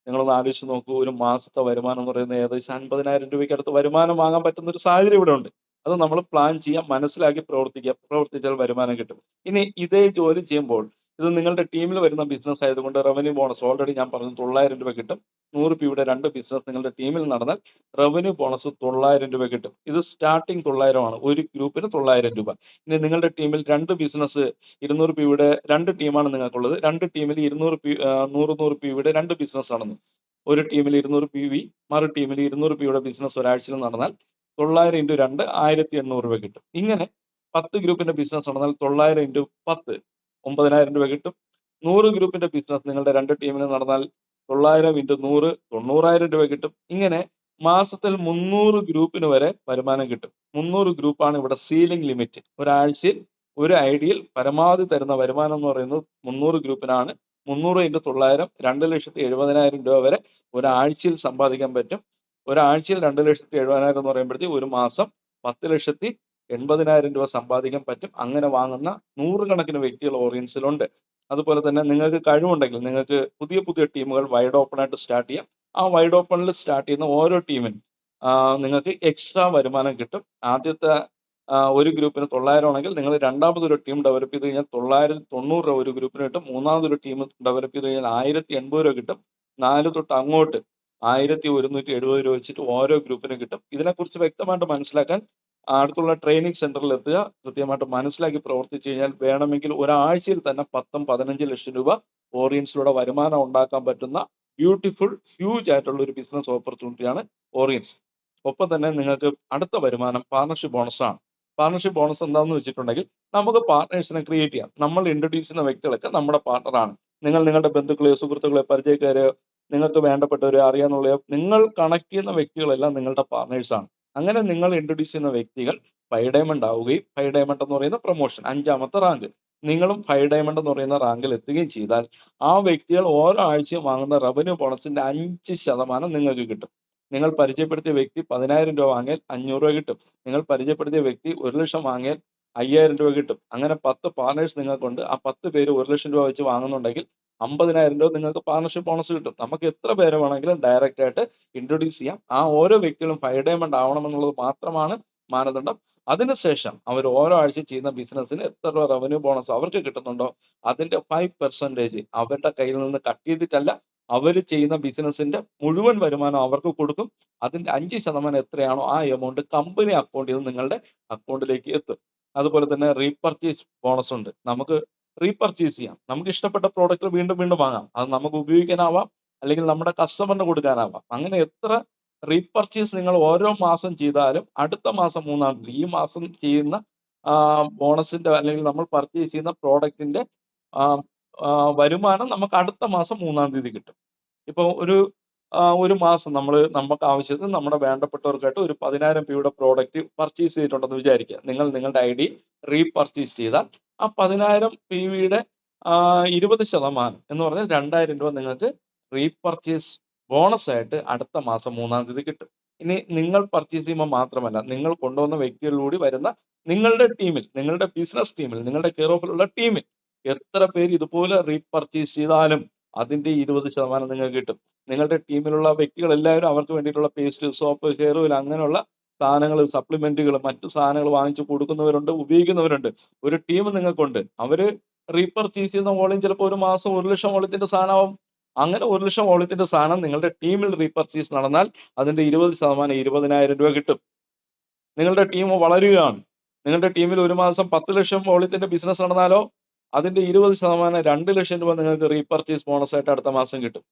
നിങ്ങളൊന്ന് ആലോചിച്ച് നോക്കൂ. ഒരു മാസത്തെ വരുമാനം എന്ന് പറയുന്നത് ഏകദേശം 50,000 രൂപയ്ക്ക് അടുത്ത് വരുമാനം വാങ്ങാൻ പറ്റുന്ന ഒരു സാഹചര്യം ഇവിടെ ഉണ്ട്. അത് നമ്മൾ പ്ലാൻ ചെയ്യാം, മനസ്സിലാക്കി പ്രവർത്തിക്കുക. പ്രവർത്തിച്ചാൽ വരുമാനം കിട്ടും. ഇനി ഇതേ ജോലി ചെയ്യുമ്പോൾ ഇത് നിങ്ങളുടെ ടീമിൽ വരുന്ന ബിസിനസ് ആയതുകൊണ്ട് റവന്യൂ ബോണസ് ഓൾറെഡി ഞാൻ പറഞ്ഞു 900 രൂപ കിട്ടും. 100 രൂപയുടെ 2 ബിസിനസ് നിങ്ങളുടെ ടീമിൽ നടന്നാൽ റവന്യൂ ബോണസ് 900 രൂപ കിട്ടും. ഇത് സ്റ്റാർട്ടിംഗ് 900 ആണ്. ഒരു ഗ്രൂപ്പിന് 900 രൂപ. ഇനി നിങ്ങളുടെ ടീമിൽ 2 ബിസിനസ് 200 രൂപയുടെ 2 ടീമാണ് നിങ്ങൾക്കുള്ളത്. 2 ടീമിൽ 100 രൂപയുടെ 2 ബിസിനസ് ആണെന്ന്. ഒരു ടീമിൽ 200 PV, മറു ടീമിൽ 200 രൂപയുടെ ബിസിനസ് ഒരാഴ്ചയിൽ നടന്നാൽ 900 × 2 1800 രൂപ കിട്ടും. ഇങ്ങനെ 10 ഗ്രൂപ്പിന്റെ ബിസിനസ് നടന്നാൽ 900 × 10 9000 രൂപ കിട്ടും. 100 ഗ്രൂപ്പിന്റെ ബിസിനസ് നിങ്ങളുടെ 2 ടീമിന് നടന്നാൽ 900 × 100 9000 രൂപ കിട്ടും. ഇങ്ങനെ മാസത്തിൽ 300 ഗ്രൂപ്പിന് വരെ വരുമാനം കിട്ടും. 300 ഗ്രൂപ്പാണ് ഇവിടെ സീലിംഗ് ലിമിറ്റ്. ഒരാഴ്ചയിൽ ഒരു ഐഡിയയിൽ പരമാവധി തരുന്ന വരുമാനം എന്ന് പറയുന്നത് 300 ഗ്രൂപ്പിനാണ്. 300 × 900 2,70,000 രൂപ വരെ ഒരാഴ്ചയിൽ സമ്പാദിക്കാൻ പറ്റും. ഒരാഴ്ചയിൽ 2,70,000 എന്ന് പറയുമ്പോഴത്തേക്ക് ഒരു മാസം 10,80,000 രൂപ സമ്പാദിക്കാൻ പറ്റും. അങ്ങനെ വാങ്ങുന്ന നൂറുകണക്കിന് വ്യക്തികൾ ഓറിയൻസിലുണ്ട്. അതുപോലെ തന്നെ നിങ്ങൾക്ക് കഴിവുണ്ടെങ്കിൽ നിങ്ങൾക്ക് പുതിയ പുതിയ ടീമുകൾ വൈഡ് ഓപ്പൺ ആയിട്ട് സ്റ്റാർട്ട് ചെയ്യാം. ആ വൈഡ് ഓപ്പണിൽ സ്റ്റാർട്ട് ചെയ്യുന്ന ഓരോ ടീമിനും നിങ്ങൾക്ക് എക്സ്ട്രാ വരുമാനം കിട്ടും. ആദ്യത്തെ ഒരു ഗ്രൂപ്പിന് 900 ആണെങ്കിൽ നിങ്ങൾ രണ്ടാമതൊരു ടീം ഡെവലപ്പ് ചെയ്ത് കഴിഞ്ഞാൽ 990 രൂപ ഒരു ഗ്രൂപ്പിന് കിട്ടും. മൂന്നാമതൊരു ടീം ഡെവലപ്പ് ചെയ്ത് കഴിഞ്ഞാൽ 1080 രൂപ കിട്ടും. 4 തൊട്ട് അങ്ങോട്ട് 1170 രൂപ വെച്ചിട്ട് ഓരോ ഗ്രൂപ്പിനും കിട്ടും. ഇതിനെക്കുറിച്ച് വ്യക്തമായിട്ട് മനസ്സിലാക്കാൻ അടുത്തുള്ള ട്രെയിനിങ് സെന്ററിൽ എത്തുക. കൃത്യമായിട്ട് മനസ്സിലാക്കി പ്രവർത്തിച്ചു കഴിഞ്ഞാൽ വേണമെങ്കിൽ ഒരാഴ്ചയിൽ തന്നെ 10-15 ലക്ഷം രൂപ ഓറിയൻസിലൂടെ വരുമാനം ഉണ്ടാക്കാൻ പറ്റുന്ന ബ്യൂട്ടിഫുൾ ഹ്യൂജ് ആയിട്ടുള്ള ഒരു ബിസിനസ് ഓപ്പർച്യൂണിറ്റിയാണ് ഓറിയൻസ്. ഒപ്പം തന്നെ നിങ്ങൾക്ക് അടുത്ത വരുമാനം പാർട്ണർഷിപ്പ് ബോണസ് ആണ്. പാർട്ണർഷിപ്പ് ബോണസ് എന്താണെന്ന് വെച്ചിട്ടുണ്ടെങ്കിൽ നമുക്ക് പാർട്ട്നേഴ്സിനെ ക്രിയേറ്റ് ചെയ്യാം. നമ്മൾ ഇൻട്രൊഡ്യൂസ് ചെയ്യുന്ന വ്യക്തികളൊക്കെ നമ്മുടെ പാർട്ണറാണ്. നിങ്ങൾ നിങ്ങളുടെ ബന്ധുക്കളെയോ സുഹൃത്തുക്കളെയോ പരിചയക്കാരെയോ നിങ്ങൾക്ക് വേണ്ടപ്പെട്ടവരെയോ അറിയാനുള്ളയോ നിങ്ങൾ കണക്ട് ചെയ്യുന്ന വ്യക്തികളെല്ലാം നിങ്ങളുടെ പാർട്ട്നേഴ്സാണ്. അങ്ങനെ നിങ്ങൾ ഇൻട്രൊഡ്യൂസ് ചെയ്യുന്ന വ്യക്തികൾ 5 ഡയമണ്ട് ആവുകയും 5 ഡയമണ്ട് എന്ന് പറയുന്ന പ്രൊമോഷൻ 5ാമത്തെ റാങ്ക് നിങ്ങളും 5 ഡയമണ്ട് എന്ന് പറയുന്ന റാങ്കിൽ എത്തുകയും ചെയ്താൽ ആ വ്യക്തികൾ ഓരോ ആഴ്ചയും വാങ്ങുന്ന റവന്യൂ ബോണസിന്റെ 5% നിങ്ങൾക്ക് കിട്ടും. നിങ്ങൾ പരിചയപ്പെടുത്തിയ വ്യക്തി 10,000 രൂപ വാങ്ങിയാൽ 500 രൂപ കിട്ടും. നിങ്ങൾ പരിചയപ്പെടുത്തിയ വ്യക്തി 1 ലക്ഷം വാങ്ങിയാൽ 5,000 രൂപ കിട്ടും. അങ്ങനെ 10 പാർട്ണേഴ്സ് നിങ്ങൾക്കുണ്ട്. ആ 10 പേര് 1 ലക്ഷം രൂപ വെച്ച് വാങ്ങുന്നുണ്ടെങ്കിൽ 50,000 രൂപ നിങ്ങൾക്ക് പാർട്ണർഷിപ്പ് ബോണസ് കിട്ടും. നമുക്ക് എത്ര പേരെ വേണമെങ്കിലും ഡയറക്റ്റ് ആയിട്ട് ഇൻട്രൊഡ്യൂസ് ചെയ്യാം. ആ ഓരോ വ്യക്തികളും 5 ഡയമണ്ട് ആവണമെന്നുള്ളത് മാത്രമാണ് മാനദണ്ഡം. അതിനുശേഷം അവർ ഓരോ ആഴ്ച ചെയ്യുന്ന ബിസിനസ്സിന് എത്ര രൂപ റവന്യൂ ബോണസ് അവർക്ക് കിട്ടുന്നുണ്ടോ അതിന്റെ 5% അവരുടെ കയ്യിൽ നിന്ന് കട്ട് ചെയ്തിട്ടല്ല, അവർ ചെയ്യുന്ന ബിസിനസിന്റെ മുഴുവൻ വരുമാനം അവർക്ക് കൊടുക്കും. അതിന്റെ 5% എത്രയാണോ ആ എമൗണ്ട് കമ്പനി അക്കൗണ്ടിൽ നിന്ന് നിങ്ങളുടെ അക്കൗണ്ടിലേക്ക് എത്തും. അതുപോലെ തന്നെ റീപർച്ചേസ് ബോണസ് ഉണ്ട്. നമുക്ക് റീപർച്ചേസ് ചെയ്യാം. നമുക്ക് ഇഷ്ടപ്പെട്ട പ്രോഡക്റ്റ് വീണ്ടും വീണ്ടും വാങ്ങാം. അത് നമുക്ക് ഉപയോഗിക്കാനാവാം, അല്ലെങ്കിൽ നമ്മുടെ കസ്റ്റമറിന് കൊടുക്കാനാവാം. അങ്ങനെ എത്ര റീപർച്ചേസ് നിങ്ങൾ ഓരോ മാസം ചെയ്താലും അടുത്ത മാസം 3-ാം തീയതി ഈ മാസം ചെയ്യുന്ന ബോണസിന്റെ അല്ലെങ്കിൽ നമ്മൾ പർച്ചേസ് ചെയ്യുന്ന പ്രോഡക്റ്റിന്റെ വരുമാനം നമുക്ക് അടുത്ത മാസം 3-ാം തീയതി കിട്ടും. ഇപ്പോൾ ഒരു മാസം നമുക്ക് ആവശ്യത്തിന് നമ്മുടെ വേണ്ടപ്പെട്ടവർക്കായിട്ട് ഒരു 10,000 രൂപയുടെ പ്രോഡക്റ്റ് പർച്ചേസ് ചെയ്തിട്ടുണ്ടെന്ന് വിചാരിക്കുക. നിങ്ങൾ നിങ്ങളുടെ ID റീപർച്ചേസ് ചെയ്താൽ ആ 10,000 PVയുടെ 20% എന്ന് പറഞ്ഞാൽ 2,000 രൂപ നിങ്ങൾക്ക് റീപർച്ചേസ് ബോണസ് ആയിട്ട് അടുത്ത മാസം 3-ാം തീയതി കിട്ടും. ഇനി നിങ്ങൾ പർച്ചേസ് ചെയ്യുമ്പോൾ മാത്രമല്ല, നിങ്ങൾ കൊണ്ടുവന്ന വ്യക്തികളിലൂടെ വരുന്ന നിങ്ങളുടെ ടീമിൽ, നിങ്ങളുടെ ബിസിനസ് ടീമിൽ, നിങ്ങളുടെ കെയർ ഓഫിലുള്ള ടീമിൽ എത്ര പേര് ഇതുപോലെ റീപർച്ചേസ് ചെയ്താലും അതിന്റെ 20% നിങ്ങൾക്ക് കിട്ടും. നിങ്ങളുടെ ടീമിലുള്ള വ്യക്തികൾ എല്ലാവരും അവർക്ക് വേണ്ടിയിട്ടുള്ള പേസ്റ്റ്, സോപ്പ്, ഹെയർ ഓയിൽ അങ്ങനെയുള്ള സാധനങ്ങൾ, സപ്ലിമെന്റുകൾ, മറ്റു സാധനങ്ങൾ വാങ്ങിച്ചു കൊടുക്കുന്നവരുണ്ട്, ഉപയോഗിക്കുന്നവരുണ്ട്. ഒരു ടീം നിങ്ങൾക്കുണ്ട്. അവര് റീപർച്ചേസ് ചെയ്യുന്ന വോളിയം ചിലപ്പോൾ ഒരു മാസം 1 ലക്ഷം വോളിയത്തിന്റെ സാധനമാവും. അങ്ങനെ 1 ലക്ഷം വോളിയത്തിന്റെ സാധനം നിങ്ങളുടെ ടീമിൽ റീപർച്ചേസ് നടന്നാൽ അതിന്റെ 20% 20,000 രൂപ കിട്ടും. നിങ്ങളുടെ ടീം വളരുകയാണ്. നിങ്ങളുടെ ടീമിൽ ഒരു മാസം 10 ലക്ഷം വോളിയത്തിന്റെ ബിസിനസ് നടന്നാലോ അതിന്റെ 20% 2 ലക്ഷം രൂപ നിങ്ങൾക്ക് റീപർച്ചേസ് ബോണസ് ആയിട്ട് അടുത്ത മാസം കിട്ടും.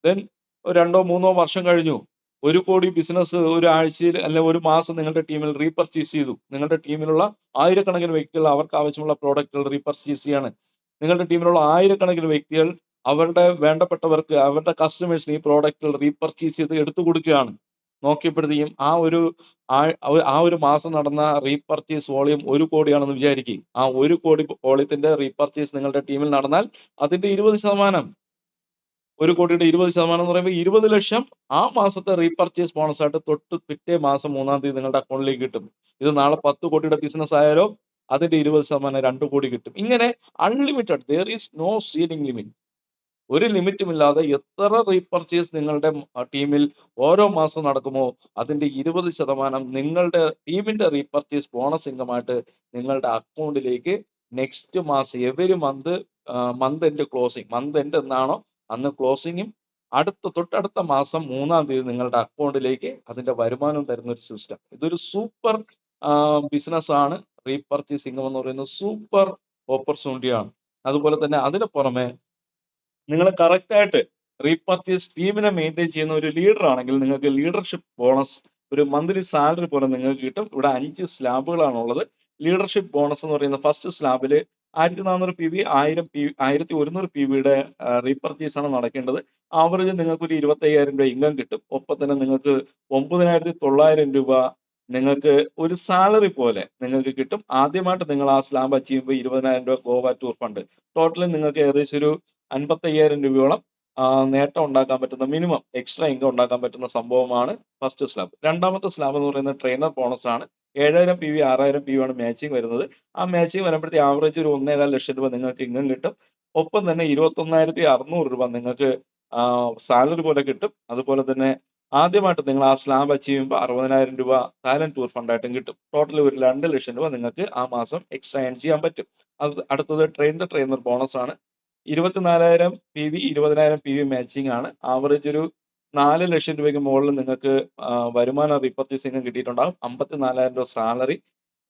ദെൻ 2-3 വർഷം കഴിഞ്ഞു 1 കോടി ബിസിനസ് ഒരു ആഴ്ചയിൽ അല്ലെ ഒരു മാസം നിങ്ങളുടെ ടീമിൽ റീപർച്ചേസ് ചെയ്തു. നിങ്ങളുടെ ടീമിലുള്ള ആയിരക്കണക്കിന് വ്യക്തികൾ അവർക്ക് ആവശ്യമുള്ള പ്രോഡക്റ്റുകൾ റീപർച്ചേസ് ചെയ്യാണ്. നിങ്ങളുടെ ടീമിലുള്ള ആയിരക്കണക്കിന് വ്യക്തികൾ അവരുടെ വേണ്ടപ്പെട്ടവർക്ക്, അവരുടെ കസ്റ്റമേഴ്സിന് ഈ പ്രോഡക്റ്റുകൾ റീപർച്ചേസ് ചെയ്ത് എടുത്തു കൊടുക്കുകയാണ്. നോക്കിയപ്പോഴത്തേക്കും ആ ഒരു മാസം നടന്ന റീപർച്ചേസ് വോളിയം 1 കോടിയാണെന്ന് വിചാരിക്കുക. ആ 1 കോടി വോളിയത്തിന്റെ റീപർച്ചേസ് നിങ്ങളുടെ ടീമിൽ നടന്നാൽ അതിന്റെ 20%, 1 കോടിയുടെ 20% എന്ന് പറയുമ്പോൾ 20 ലക്ഷം ആ മാസത്തെ റീപർച്ചേസ് ബോണസ് ആയിട്ട് തൊട്ട് പിറ്റേ മാസം 3-ാം തീയതി നിങ്ങളുടെ അക്കൗണ്ടിലേക്ക് കിട്ടും. ഇത് നാളെ 10 കോടിയുടെ ബിസിനസ് ആയാലോ അതിന്റെ 20% 2 കോടി കിട്ടും. ഇങ്ങനെ unlimited, there is no ceiling limit. ഒരു ലിമിറ്റുമില്ലാതെ എത്ര റീപർച്ചേസ് നിങ്ങളുടെ ടീമിൽ ഓരോ മാസം നടക്കുമോ അതിന്റെ 20% നിങ്ങളുടെ ടീമിന്റെ റീപർച്ചേസ് ബോണസ് ഇൻകമായിട്ട് നിങ്ങളുടെ അക്കൗണ്ടിലേക്ക് നെക്സ്റ്റ് മാസം എവരി മന്ത് എൻഡ് എന്നാണോ അന്ന് ക്ലോസിങ്ങും തൊട്ടടുത്ത മാസം 3-ാം തീയതി നിങ്ങളുടെ അക്കൗണ്ടിലേക്ക് അതിന്റെ വരുമാനം തരുന്ന ഒരു സിസ്റ്റം. ഇതൊരു സൂപ്പർ ബിസിനസ് ആണ്. റീപർച്ചേസ് ഇൻകം എന്ന് പറയുന്നത് സൂപ്പർ ഓപ്പർച്യൂണിറ്റി ആണ്. അതുപോലെ തന്നെ അതിന് പുറമെ നിങ്ങൾ കറക്റ്റ് ആയിട്ട് റീപർച്ചേസ് ടീമിനെ മെയിൻറ്റെയിൻ ചെയ്യുന്ന ഒരു ലീഡർ ആണെങ്കിൽ നിങ്ങൾക്ക് ലീഡർഷിപ്പ് ബോണസ് ഒരു മന്ത്ലി സാലറി പോലെ നിങ്ങൾക്ക് കിട്ടും. ഇവിടെ 5 സ്ലാബുകളാണ് ഉള്ളത്. ലീഡർഷിപ്പ് ബോണസ് എന്ന് പറയുന്ന ഫസ്റ്റ് സ്ലാബിൽ 1400 PV 1100 PVയുടെ റീപർച്ചേസ് ആണ് നടക്കേണ്ടത്. ആവറേജ് നിങ്ങൾക്ക് ഒരു 25,000 രൂപ ഇൻകം കിട്ടും. ഒപ്പം തന്നെ നിങ്ങൾക്ക് 9,900 രൂപ നിങ്ങൾക്ക് ഒരു സാലറി പോലെ നിങ്ങൾക്ക് കിട്ടും. ആദ്യമായിട്ട് നിങ്ങൾ ആ സ്ലാബ് അച്ചീവ് ചെയ്യുമ്പോൾ 20,000 രൂപ ഗോവ ടൂർ ഫണ്ട്. ടോട്ടലി നിങ്ങൾക്ക് ഏകദേശം ഒരു 55,000 രൂപയോളം നേട്ടം ഉണ്ടാക്കാൻ പറ്റുന്ന മിനിമം എക്സ്ട്രാ ഇൻകം ഉണ്ടാക്കാൻ പറ്റുന്ന സംഭവമാണ് ഫസ്റ്റ് സ്ലാബ്. രണ്ടാമത്തെ സ്ലാബ് എന്ന് പറയുന്നത് ട്രെയിനർ ബോണസ് ആണ്. 7,000 PV 6,000 PV ആണ് മാച്ചിങ് വരുന്നത്. ആ മാച്ചിങ് വരുമ്പോഴത്തേക്ക് ആവറേജ് ഒരു 1.25 ലക്ഷം രൂപ നിങ്ങൾക്ക് ഇൻകം കിട്ടും. ഒപ്പം തന്നെ 21,600 രൂപ നിങ്ങൾക്ക് സാലറി പോലെ കിട്ടും. അതുപോലെ തന്നെ ആദ്യമായിട്ട് നിങ്ങൾ ആ സ്ലാബ് അച്ചീവ് ചെയ്യുമ്പോൾ 60,000 രൂപ തായ്ലൻഡ് ടൂർ ഫണ്ടായിട്ടും കിട്ടും. ടോട്ടൽ ഒരു 2 ലക്ഷം രൂപ നിങ്ങൾക്ക് ആ മാസം എക്സ്ട്രാ ഏൺ ചെയ്യാൻ പറ്റും. അടുത്തത് ട്രെയിനർ ബോണസ് ആണ്. 24,000 PV 20,000 PV മാച്ചിങ് ആണ്. ആവറേജ് ഒരു 4 ലക്ഷം രൂപയ്ക്ക് മുകളിൽ നിങ്ങൾക്ക് വരുമാനം റീപർച്ചേസ് ഇൻകം കിട്ടിയിട്ടുണ്ടാകും. 54,000 രൂപ സാലറി.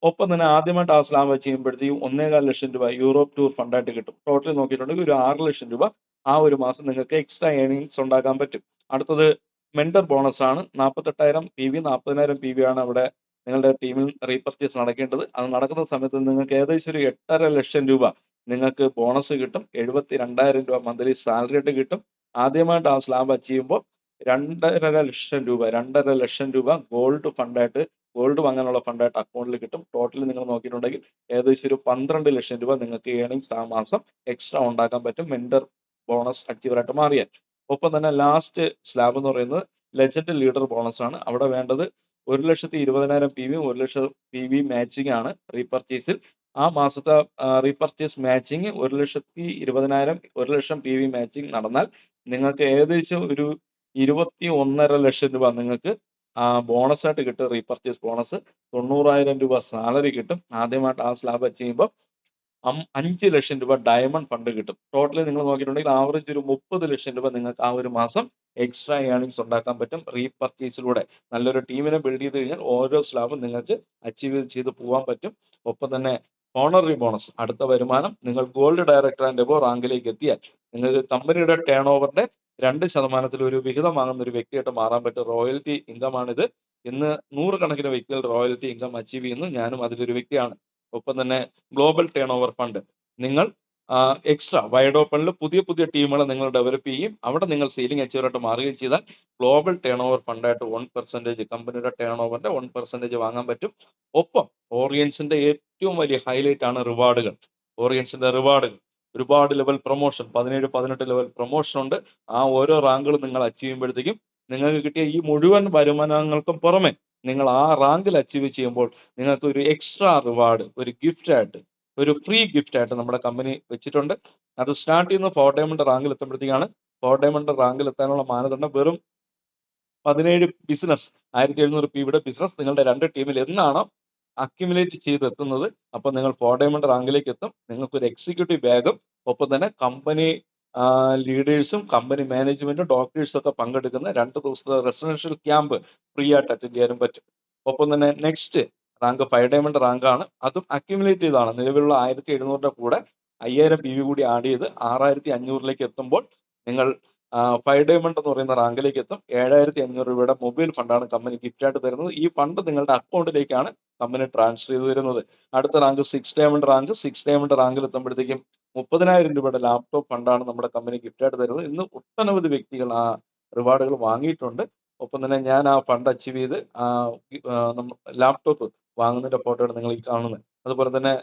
ഒപ്പം തന്നെ ആദ്യമായിട്ട് ആ സ്ലാബ് വെച്ച് ചെയ്യുമ്പോഴത്തേക്കും 1.25 ലക്ഷം രൂപ യൂറോപ്പ് ടൂർ ഫണ്ടായിട്ട് കിട്ടും. ടോട്ടൽ നോക്കിയിട്ടുണ്ടെങ്കിൽ ഒരു 6 ലക്ഷം രൂപ ആ ഒരു മാസം നിങ്ങൾക്ക് എക്സ്ട്രാ ഏർണിങ്സ് ഉണ്ടാക്കാൻ പറ്റും. അടുത്തത് മെന്റർ ബോണസ് ആണ്. 48,000 PV 40,000 PV ആണ് അവിടെ നിങ്ങളുടെ ടീമിൽ റീപർച്ചേസ് നടക്കേണ്ടത്. അത് നടക്കുന്ന സമയത്ത് നിങ്ങൾക്ക് ഏകദേശം ഒരു 8.5 ലക്ഷം രൂപ നിങ്ങൾക്ക് ബോണസ് കിട്ടും. 72,000 രൂപ മന്ത്ലി സാലറി ആയിട്ട് കിട്ടും. ആദ്യമായിട്ട് ആ സ്ലാബ് അച്ചീവ് ചെയ്യുമ്പോൾ 2.5 ലക്ഷം രൂപ ഗോൾഡ് വാങ്ങാനുള്ള ഫണ്ടായിട്ട് അക്കൗണ്ടിൽ കിട്ടും. ടോട്ടൽ നിങ്ങൾ നോക്കിയിട്ടുണ്ടെങ്കിൽ ഏകദേശം ഒരു 12 ലക്ഷം രൂപ നിങ്ങൾക്ക് ഏർണിങ്സ് ആ മാസം എക്സ്ട്രാ ഉണ്ടാക്കാൻ പറ്റും മെന്റർ ബോണസ് അച്ചീവർ ആയിട്ട് മാറിയാൽ. ഒപ്പം തന്നെ ലാസ്റ്റ് സ്ലാബ് എന്ന് പറയുന്നത് ലെജൻഡ് ലീഡർ ബോണസ് ആണ്. അവിടെ വേണ്ടത് 1,20,000 PV 1 ലക്ഷം PV മാച്ചിങ് ആണ് റീപർച്ചേസിൽ. ആ മാസത്തെ റീപർച്ചേസ് മാച്ചിങ് 1,20,000 1 ലക്ഷം PV മാച്ചിങ് നടന്നാൽ നിങ്ങൾക്ക് ഏകദേശം ഒരു 21.5 ലക്ഷം രൂപ നിങ്ങൾക്ക് ബോണസ് ആയിട്ട് കിട്ടും. റീപർച്ചേസ് ബോണസ് 90,000 രൂപ സാലറി കിട്ടും. ആദ്യമായിട്ട് ആ സ്ലാബ് അച്ചീവ് ചെയ്യുമ്പോൾ 5 ലക്ഷം രൂപ ഡയമണ്ട് ഫണ്ട് കിട്ടും. ടോട്ടലി നിങ്ങൾ നോക്കിയിട്ടുണ്ടെങ്കിൽ ആവറേജ് ഒരു 30 ലക്ഷം രൂപ നിങ്ങൾക്ക് ആ ഒരു മാസം എക്സ്ട്രാ ഏർണിങ്സ് ഉണ്ടാക്കാൻ പറ്റും റീപർച്ചേസിലൂടെ. നല്ലൊരു ടീമിനെ ബിൽഡ് ചെയ്ത് കഴിഞ്ഞാൽ ഓരോ സ്ലാബും നിങ്ങൾക്ക് അച്ചീവ് ചെയ്ത് പോകാൻ പറ്റും. ഒപ്പം തന്നെ ഓണററി ബോണസ് അടുത്ത വരുമാനം നിങ്ങൾ ഗോൾഡ് ഡയറക്ടർ ആൻഡ് എബോ റാങ്കിലേക്ക് എത്തിയാൽ നിങ്ങൾക്ക് കമ്പനിയുടെ ടേൺ ഓവറിന്റെ 2% ഒരു വിഹിതം വാങ്ങുന്ന ഒരു വ്യക്തിയായിട്ട് മാറാൻ പറ്റും. റോയൽറ്റി ഇൻകം ആണിത്. ഇന്ന് 100 കണക്കിന് വ്യക്തികൾ റോയൽറ്റി ഇൻകം അച്ചീവ് ചെയ്യുന്നു. ഞാനും അതിലൊരു വ്യക്തിയാണ്. ഒപ്പം തന്നെ ഗ്ലോബൽ ടേൺ ഓവർ ഫണ്ട് നിങ്ങൾ എക്സ്ട്രാ വൈഡ് ഓപ്പണിൽ പുതിയ ടീമുകളെ നിങ്ങൾ ഡെവലപ്പ് ചെയ്യും. അവിടെ നിങ്ങൾ സീലിംഗ് അച്ചീവറായിട്ട് മാറുകയും ചെയ്താൽ ഗ്ലോബൽ ടേൺ ഓവർ ഫണ്ടായിട്ട് 1% കമ്പനിയുടെ ടേൺ ഓവറിന്റെ 1% വാങ്ങാൻ പറ്റും. ഒപ്പം ഓറിയൻസിന്റെ ഏറ്റവും വലിയ ഹൈലൈറ്റ് ആണ് റിവാർഡുകൾ. ഓറിയൻസിന്റെ റിവാർഡുകൾ ഒരുപാട് ലെവൽ പ്രൊമോഷൻ 17-18 ലെവൽ പ്രൊമോഷൻ ഉണ്ട്. ആ ഓരോ റാങ്കുകളും നിങ്ങൾ അച്ചീവ് ചെയ്യുമ്പോഴത്തേക്കും നിങ്ങൾക്ക് കിട്ടിയ ഈ മുഴുവൻ വരുമാനങ്ങൾക്കും പുറമെ നിങ്ങൾ ആ റാങ്കിൽ അച്ചീവ് ചെയ്യുമ്പോൾ നിങ്ങൾക്ക് ഒരു എക്സ്ട്രാ റിവാർഡ് ഒരു ഗിഫ്റ്റ് ആയിട്ട് ഒരു ഫ്രീ ഗിഫ്റ്റ് ആയിട്ട് നമ്മുടെ കമ്പനി വെച്ചിട്ടുണ്ട്. അത് സ്റ്റാർട്ട് ചെയ്യുന്ന 4 ഡയമണ്ട് റാങ്കിൽ എത്തുമ്പോഴത്തേക്കാണ്. 4 ഡയമണ്ട് റാങ്കിൽ എത്താനുള്ള മാനദണ്ഡം വെറും 17 ബിസിനസ് 1,700 PVയുടെ ബിസിനസ് നിങ്ങളുടെ 2 ടീമിൽ എന്നാണോ അക്യുമുലേറ്റ് ചെയ്തെത്തുന്നത് അപ്പോൾ നിങ്ങൾ 4 ഡയമണ്ട് റാങ്കിലേക്ക് എത്തും. നിങ്ങൾക്ക് ഒരു എക്സിക്യൂട്ടീവ് ബാഗും ഒപ്പം തന്നെ കമ്പനി ലീഡേഴ്സും കമ്പനി മാനേജ്മെന്റും ഡോക്ടേഴ്സും ഒക്കെ പങ്കെടുക്കുന്ന 2 ദിവസത്തെ റെസിഡൻഷ്യൽ ക്യാമ്പ് ഫ്രീ ആയിട്ട് അറ്റൻഡ് ചെയ്യാനും പറ്റും. ഒപ്പം തന്നെ നെക്സ്റ്റ് റാങ്ക് 5 ഡയമണ്ട് റാങ്ക് ആണ്. അതും അക്യുമുലേറ്റ് ചെയ്താണ്. നിലവിലുള്ള 1,700ന്റെ കൂടെ 5,000 PV കൂടി ആഡ് ചെയ്ത് 6,500ലേക്ക് എത്തുമ്പോൾ നിങ്ങൾ 5 ഡയമണ്ട് എന്ന് പറയുന്ന റാങ്കിലേക്ക് എത്തും. 7,500 രൂപയുടെ മൊബൈൽ ഫണ്ടാണ് കമ്പനി ഗിഫ്റ്റ് ആയിട്ട് തരുന്നത്. ഈ ഫണ്ട് നിങ്ങളുടെ അക്കൗണ്ടിലേക്കാണ് കമ്പനി ട്രാൻസ്ഫർ ചെയ്ത് തരുന്നത്. അടുത്ത റാങ്ക് 6 ഡയമണ്ട് റാങ്ക്. 6 ഡയമണ്ട് റാങ്കിൽ എത്തുമ്പോഴത്തേക്കും 30,000 രൂപയുടെ ലാപ്ടോപ്പ് ഫണ്ടാണ് നമ്മുടെ കമ്പനി ഗിഫ്റ്റ് ആയിട്ട് തരുന്നത്. ഇന്ന് ഒട്ടനവധി വ്യക്തികൾ ആ റിവാർഡുകൾ വാങ്ങിയിട്ടുണ്ട്. ഒപ്പം തന്നെ ഞാൻ ആ ഫണ്ട് അച്ചീവ് ചെയ്ത് ലാപ്ടോപ്പ് വാങ്ങുന്നതിന്റെ ഫോട്ടോയാണ് നിങ്ങൾ ഈ കാണുന്നത്. അതുപോലെ തന്നെ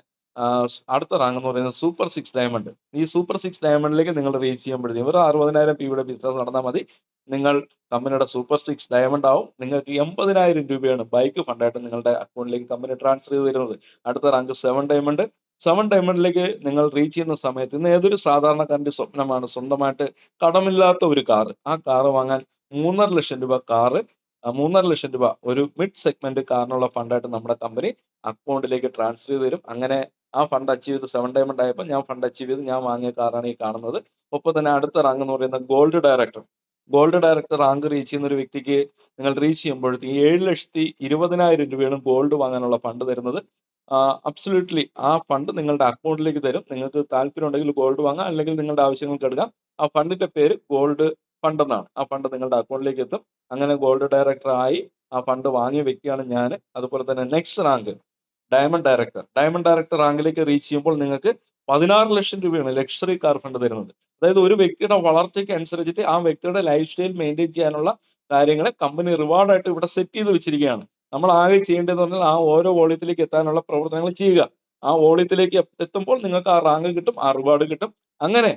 അടുത്ത റാങ്ക് എന്ന് പറയുന്നത് സൂപ്പർ 6 ഡയമണ്ട്. ഈ സൂപ്പർ 6 ഡയമണ്ടിലേക്ക് നിങ്ങൾ റീച്ച് ചെയ്യുമ്പോഴത്തേക്കും ഒരു 60,000 PVയുടെ ബിസിനസ് നടന്നാൽ മതി. നിങ്ങൾ കമ്പനിയുടെ സൂപ്പർ 6 ഡയമണ്ട് ആവും. നിങ്ങൾക്ക് 80,000 രൂപയാണ് ബൈക്ക് ഫണ്ടായിട്ട് നിങ്ങളുടെ അക്കൗണ്ടിലേക്ക് കമ്പനി ട്രാൻസ്ഫർ ചെയ്ത് തരുന്നത്. അടുത്ത റാങ്ക് 7 ഡയമണ്ട്. 7 ഡയമണ്ടിലേക്ക് നിങ്ങൾ റീച്ച് ചെയ്യുന്ന സമയത്ത് ഇന്ന് ഏതൊരു സാധാരണക്കാരന്റെ സ്വപ്നമാണ് സ്വന്തമായിട്ട് കടമില്ലാത്ത ഒരു കാറ്. ആ കാറ് വാങ്ങാൻ 3.5 ലക്ഷം രൂപ കാറ് 3.5 ലക്ഷം രൂപ ഒരു മിഡ് സെഗ്മെന്റ് കാറിനുള്ള ഫണ്ടായിട്ട് നമ്മുടെ കമ്പനി അക്കൗണ്ടിലേക്ക് ട്രാൻസ്ഫർ ചെയ്ത് തരും. അങ്ങനെ ആ ഫണ്ട് അച്ചീവ് ചെയ്ത് 7 ഡയമണ്ട് ആയപ്പോൾ ഞാൻ ഫണ്ട് അച്ചീവ് ചെയ്ത് ഞാൻ വാങ്ങിയ കാറാണ് ഈ കാണുന്നത്. ഒപ്പം തന്നെ അടുത്ത റാങ്ക് എന്ന് പറയുന്ന ഗോൾഡ് ഡയറക്ടർ റാങ്ക് റീച്ച് ചെയ്യുന്ന ഒരു വ്യക്തിക്ക് നിങ്ങൾ റീച്ച് ചെയ്യുമ്പോഴത്തേക്ക് 7,20,000 രൂപയാണ് ഗോൾഡ് വാങ്ങാനുള്ള ഫണ്ട് തരുന്നത്. അബ്സല്യൂട്ട്ലി ആ ഫണ്ട് നിങ്ങളുടെ അക്കൗണ്ടിലേക്ക് തരും. നിങ്ങൾക്ക് താല്പര്യം ഉണ്ടെങ്കിൽ ഗോൾഡ് വാങ്ങാം, അല്ലെങ്കിൽ നിങ്ങളുടെ ആവശ്യങ്ങൾക്ക് എടുക്കാം. ആ ഫണ്ടിന്റെ പേര് ഗോൾഡ് ഫണ്ട് എന്നാണ്. ആ ഫണ്ട് നിങ്ങളുടെ അക്കൗണ്ടിലേക്ക് എത്തും. അങ്ങനെ ഗോൾഡ് ഡയറക്ടർ ആയി ആ ഫണ്ട് വാങ്ങിയ വ്യക്തിയാണ് ഞാൻ. അതുപോലെ തന്നെ നെക്സ്റ്റ് റാങ്ക് ഡയമണ്ട് ഡയറക്ടർ റാങ്കിലേക്ക് റീച്ച് ചെയ്യുമ്പോൾ നിങ്ങൾക്ക് 16 ലക്ഷം രൂപയാണ് ലക്ഷറി കാർ ഫണ്ട് തരുന്നത്. അതായത് ഒരു വ്യക്തിയുടെ വളർച്ചയ്ക്ക് അനുസരിച്ചിട്ട് ആ വ്യക്തിയുടെ ലൈഫ് സ്റ്റൈൽ മെയിൻറ്റെയിൻ ചെയ്യാനുള്ള കാര്യങ്ങളെ കമ്പനി റിവാർഡായിട്ട് ഇവിടെ സെറ്റ് ചെയ്ത് വെച്ചിരിക്കുകയാണ്. നമ്മൾ ആകെ ചെയ്യേണ്ടതെന്ന് പറഞ്ഞാൽ ആ ഓരോ വോളിയത്തിലേക്ക് എത്താനുള്ള പ്രവർത്തനങ്ങൾ ചെയ്യുക. ആ വോളിയത്തിലേക്ക് എത്തുമ്പോൾ നിങ്ങൾക്ക് ആ റാങ്ക് കിട്ടും, ആ റിവാർഡ് കിട്ടും. അങ്ങനെ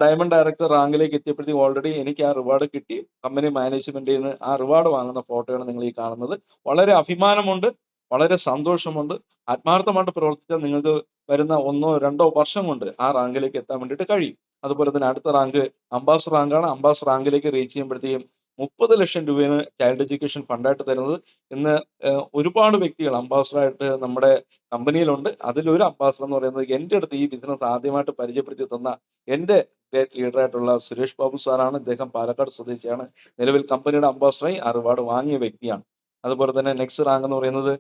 ഡയമണ്ട് ഡയറക്ടർ റാങ്കിലേക്ക് എത്തിയപ്പോഴത്തേക്ക് ഓൾറെഡി എനിക്ക് ആ റിവാർഡ് കിട്ടി. കമ്പനി മാനേജ്മെന്റിൽ നിന്ന് ആ റിവാർഡ് വാങ്ങുന്ന ഫോട്ടോയാണ് നിങ്ങൾ ഈ കാണുന്നത്. വളരെ അഭിമാനമുണ്ട്, വളരെ സന്തോഷമുണ്ട്. ആത്മാർത്ഥമായിട്ട് പ്രവർത്തിച്ചാൽ നിങ്ങൾക്ക് വരുന്ന 1-2 വർഷം കൊണ്ട് ആ റാങ്കിലേക്ക് എത്താൻ വേണ്ടിയിട്ട് കഴിയും. അതുപോലെ തന്നെ അടുത്ത റാങ്ക് അംബാസഡർ റാങ്കാണ്. അംബാസഡർ റാങ്കിലേക്ക് റീച്ച് ചെയ്യുമ്പോഴത്തേക്കും 30 ലക്ഷം രൂപയാണ് ചൈൽഡ് എഡ്യൂക്കേഷൻ ഫണ്ടായിട്ട് തരുന്നത്. ഇന്ന് ഒരുപാട് വ്യക്തികൾ അംബാസഡറായിട്ട് നമ്മുടെ കമ്പനിയിലുണ്ട്. അതിലൊരു അംബാസഡർ എന്ന് പറയുന്നത് എൻ്റെ അടുത്ത് ഈ ബിസിനസ് ആദ്യമായിട്ട് പരിചയപ്പെടുത്തി തന്ന എൻ്റെ സ്റ്റേറ്റ് ലീഡറായിട്ടുള്ള സുരേഷ് ബാബു സാറാണ്. ഇദ്ദേഹം പാലക്കാട് സ്വദേശിയാണ്. നിലവിൽ കമ്പനിയുടെ അംബാസഡറായി ആ റിവാർഡ് വാങ്ങിയ വ്യക്തിയാണ്. അതുപോലെ തന്നെ നെക്സ്റ്റ് റാങ്ക് എന്ന് പറയുന്നത്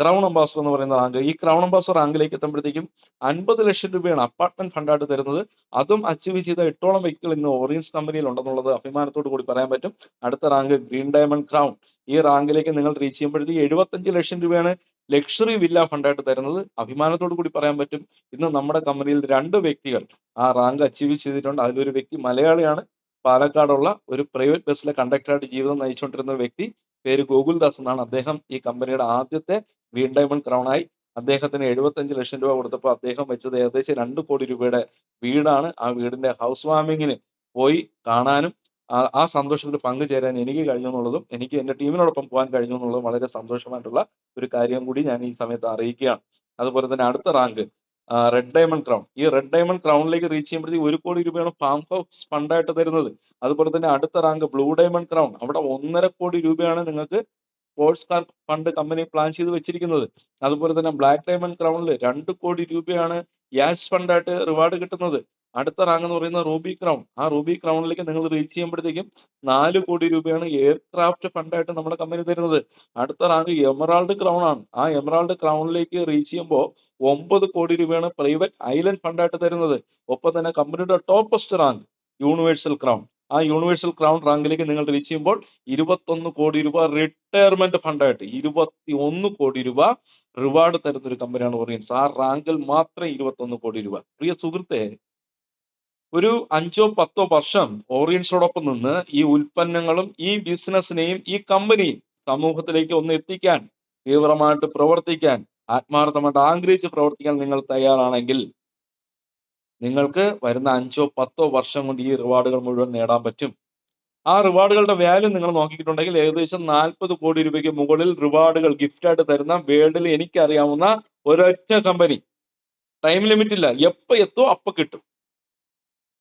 ക്രൗൺ അംബാസഡർ എന്ന് പറയുന്ന റാങ്ക്. ഈ ക്രൗൺ അംബാസഡർ റാങ്കിലേക്ക് എത്തുമ്പോഴത്തേക്കും 50 ലക്ഷം രൂപയാണ് അപ്പാർട്ട്മെന്റ് ഫണ്ടായിട്ട് തരുന്നത്. അതും അച്ചീവ് ചെയ്ത 8ഓളം വ്യക്തികൾ ഇന്ന് ഓറിയൻസ് കമ്പനിയിൽ ഉണ്ടെന്നുള്ളത് അഭിമാനത്തോടു കൂടി പറയാൻ പറ്റും. അടുത്ത റാങ്ക് ഗ്രീൻ ഡയമണ്ട് ക്രൗൺ. ഈ റാങ്കിലേക്ക് നിങ്ങൾ റീച്ച് ചെയ്യുമ്പോഴത്തേക്ക് 75 ലക്ഷം രൂപയാണ് ലക്ഷറി വില്ല ഫണ്ടായിട്ട് തരുന്നത്. അഭിമാനത്തോടു കൂടി പറയാൻ പറ്റും, ഇന്ന് നമ്മുടെ കമ്പനിയിൽ 2 വ്യക്തികൾ ആ റാങ്ക് അച്ചീവ് ചെയ്തിട്ടുണ്ട്. അതിലൊരു വ്യക്തി മലയാളിയാണ്, പാലക്കാടുള്ള ഒരു പ്രൈവറ്റ് ബസ്സിലെ കണ്ടക്ടറായിട്ട് ജീവിതം നയിച്ചുകൊണ്ടിരുന്ന വ്യക്തി. പേര് ഗോകുൽദാസ് എന്നാണ്. അദ്ദേഹം ഈ കമ്പനിയുടെ ആദ്യത്തെ ഗ്രീൻ ഡയമണ്ട് ക്രൗൺ ആയി. അദ്ദേഹത്തിന് 75 ലക്ഷം രൂപ കൊടുത്തപ്പോൾ അദ്ദേഹം വെച്ചത് ഏകദേശം 2 കോടി രൂപയുടെ വീടാണ്. ആ വീടിന്റെ ഹൗസ് വാമിങ്ങിന് പോയി കാണാനും ആ സന്തോഷത്തിൽ പങ്കുചേരാൻ എനിക്ക് കഴിഞ്ഞു എന്നുള്ളതും എനിക്ക് എന്റെ ടീമിനോടൊപ്പം പോകാൻ കഴിഞ്ഞു എന്നുള്ളതും വളരെ സന്തോഷമായിട്ടുള്ള ഒരു കാര്യം കൂടി ഞാൻ ഈ സമയത്ത് അറിയിക്കുകയാണ്. അതുപോലെ തന്നെ അടുത്ത റാങ്ക് റെഡ് ഡയമണ്ട് ക്രൗൺ. ഈ റെഡ് ഡയമണ്ട് ക്രൗണിലേക്ക് റീച്ച് ചെയ്യുമ്പോഴത്തേക്ക് 1 കോടി രൂപയാണ് ഫാം ഹൗസ് ഫണ്ടായിട്ട് തരുന്നത്. അതുപോലെ തന്നെ അടുത്ത റാങ്ക് ബ്ലൂ ഡയമണ്ട് ക്രൗൺ. അവിടെ 1.5 കോടി രൂപയാണ് നിങ്ങൾക്ക് sports car fund company plan ചെയ്ത് വെച്ചിരിക്കുന്നത്. അതുപോലെ തന്നെ ബ്ലാക്ക് ഡയമണ്ട് ക്രൗണിൽ 2 കോടി രൂപയാണ് യാഷ് ഫണ്ടായിട്ട് റിവാർഡ് കിട്ടുന്നത്. അടുത്ത റാങ്ക് എന്ന് പറയുന്നത് റൂബി ക്രൗൺ. ആ റൂബി ക്രൗണിലേക്ക് നിങ്ങൾ റീച്ച് ചെയ്യുമ്പോഴത്തേക്കും 4 കോടി രൂപയാണ് എയർക്രാഫ്റ്റ് ഫണ്ടായിട്ട് നമ്മുടെ കമ്പനി തരുന്നത്. അടുത്ത റാങ്ക് എമറാൾഡ് ക്രൗൺ ആണ്. ആ എമറാൾഡ് ക്രൗണിലേക്ക് റീച്ച് ചെയ്യുമ്പോൾ 9 കോടി രൂപയാണ് പ്രൈവറ്റ് ഐലൻഡ് ഫണ്ടായിട്ട് തരുന്നത്. ഒപ്പം തന്നെ കമ്പനിയുടെ ടോപ്പസ്റ്റ് റാങ്ക് യൂണിവേഴ്സൽ ക്രൗൺ. ആ യൂണിവേഴ്സൽ ക്രൗൺ റാങ്കിലേക്ക് നിങ്ങൾ റീച്ച് ചെയ്യുമ്പോൾ 21 കോടി രൂപ റിട്ടയർമെന്റ് ഫണ്ടായിട്ട് 21 കോടി രൂപ റിവാർഡ് തരുന്ന ഒരു കമ്പനിയാണ് ഓറിയൻസ്. ആ റാങ്കിൽ മാത്രം 21 കോടി രൂപ. പ്രിയ സുഹൃത്തെ, ഒരു 5-10 വർഷം ഓറിയൻസോടൊപ്പം നിന്ന് ഈ ഉൽപ്പന്നങ്ങളും ഈ ബിസിനസിനെയും ഈ കമ്പനിയും സമൂഹത്തിലേക്ക് ഒന്ന് എത്തിക്കാൻ, തീവ്രമായിട്ട് പ്രവർത്തിക്കാൻ, ആത്മാർത്ഥമായിട്ട് ആഗ്രഹിച്ച് പ്രവർത്തിക്കാൻ നിങ്ങൾ തയ്യാറാണെങ്കിൽ നിങ്ങൾക്ക് വരുന്ന 5-10 വർഷം കൊണ്ട് ഈ റിവാർഡുകൾ മുഴുവൻ നേടാൻ പറ്റും. ആ റിവാർഡുകളുടെ വാല്യൂ നിങ്ങൾ നോക്കിയിട്ടുണ്ടെങ്കിൽ ഏകദേശം 40 കോടി രൂപയ്ക്ക് മുകളിൽ റിവാർഡുകൾ ഗിഫ്റ്റായിട്ട് തരുന്ന വേൾഡിൽ എനിക്കറിയാവുന്ന ഒരൊറ്റ കമ്പനി. ടൈം ലിമിറ്റ് ഇല്ല, എപ്പോ എത്തോ അപ്പൊ കിട്ടും.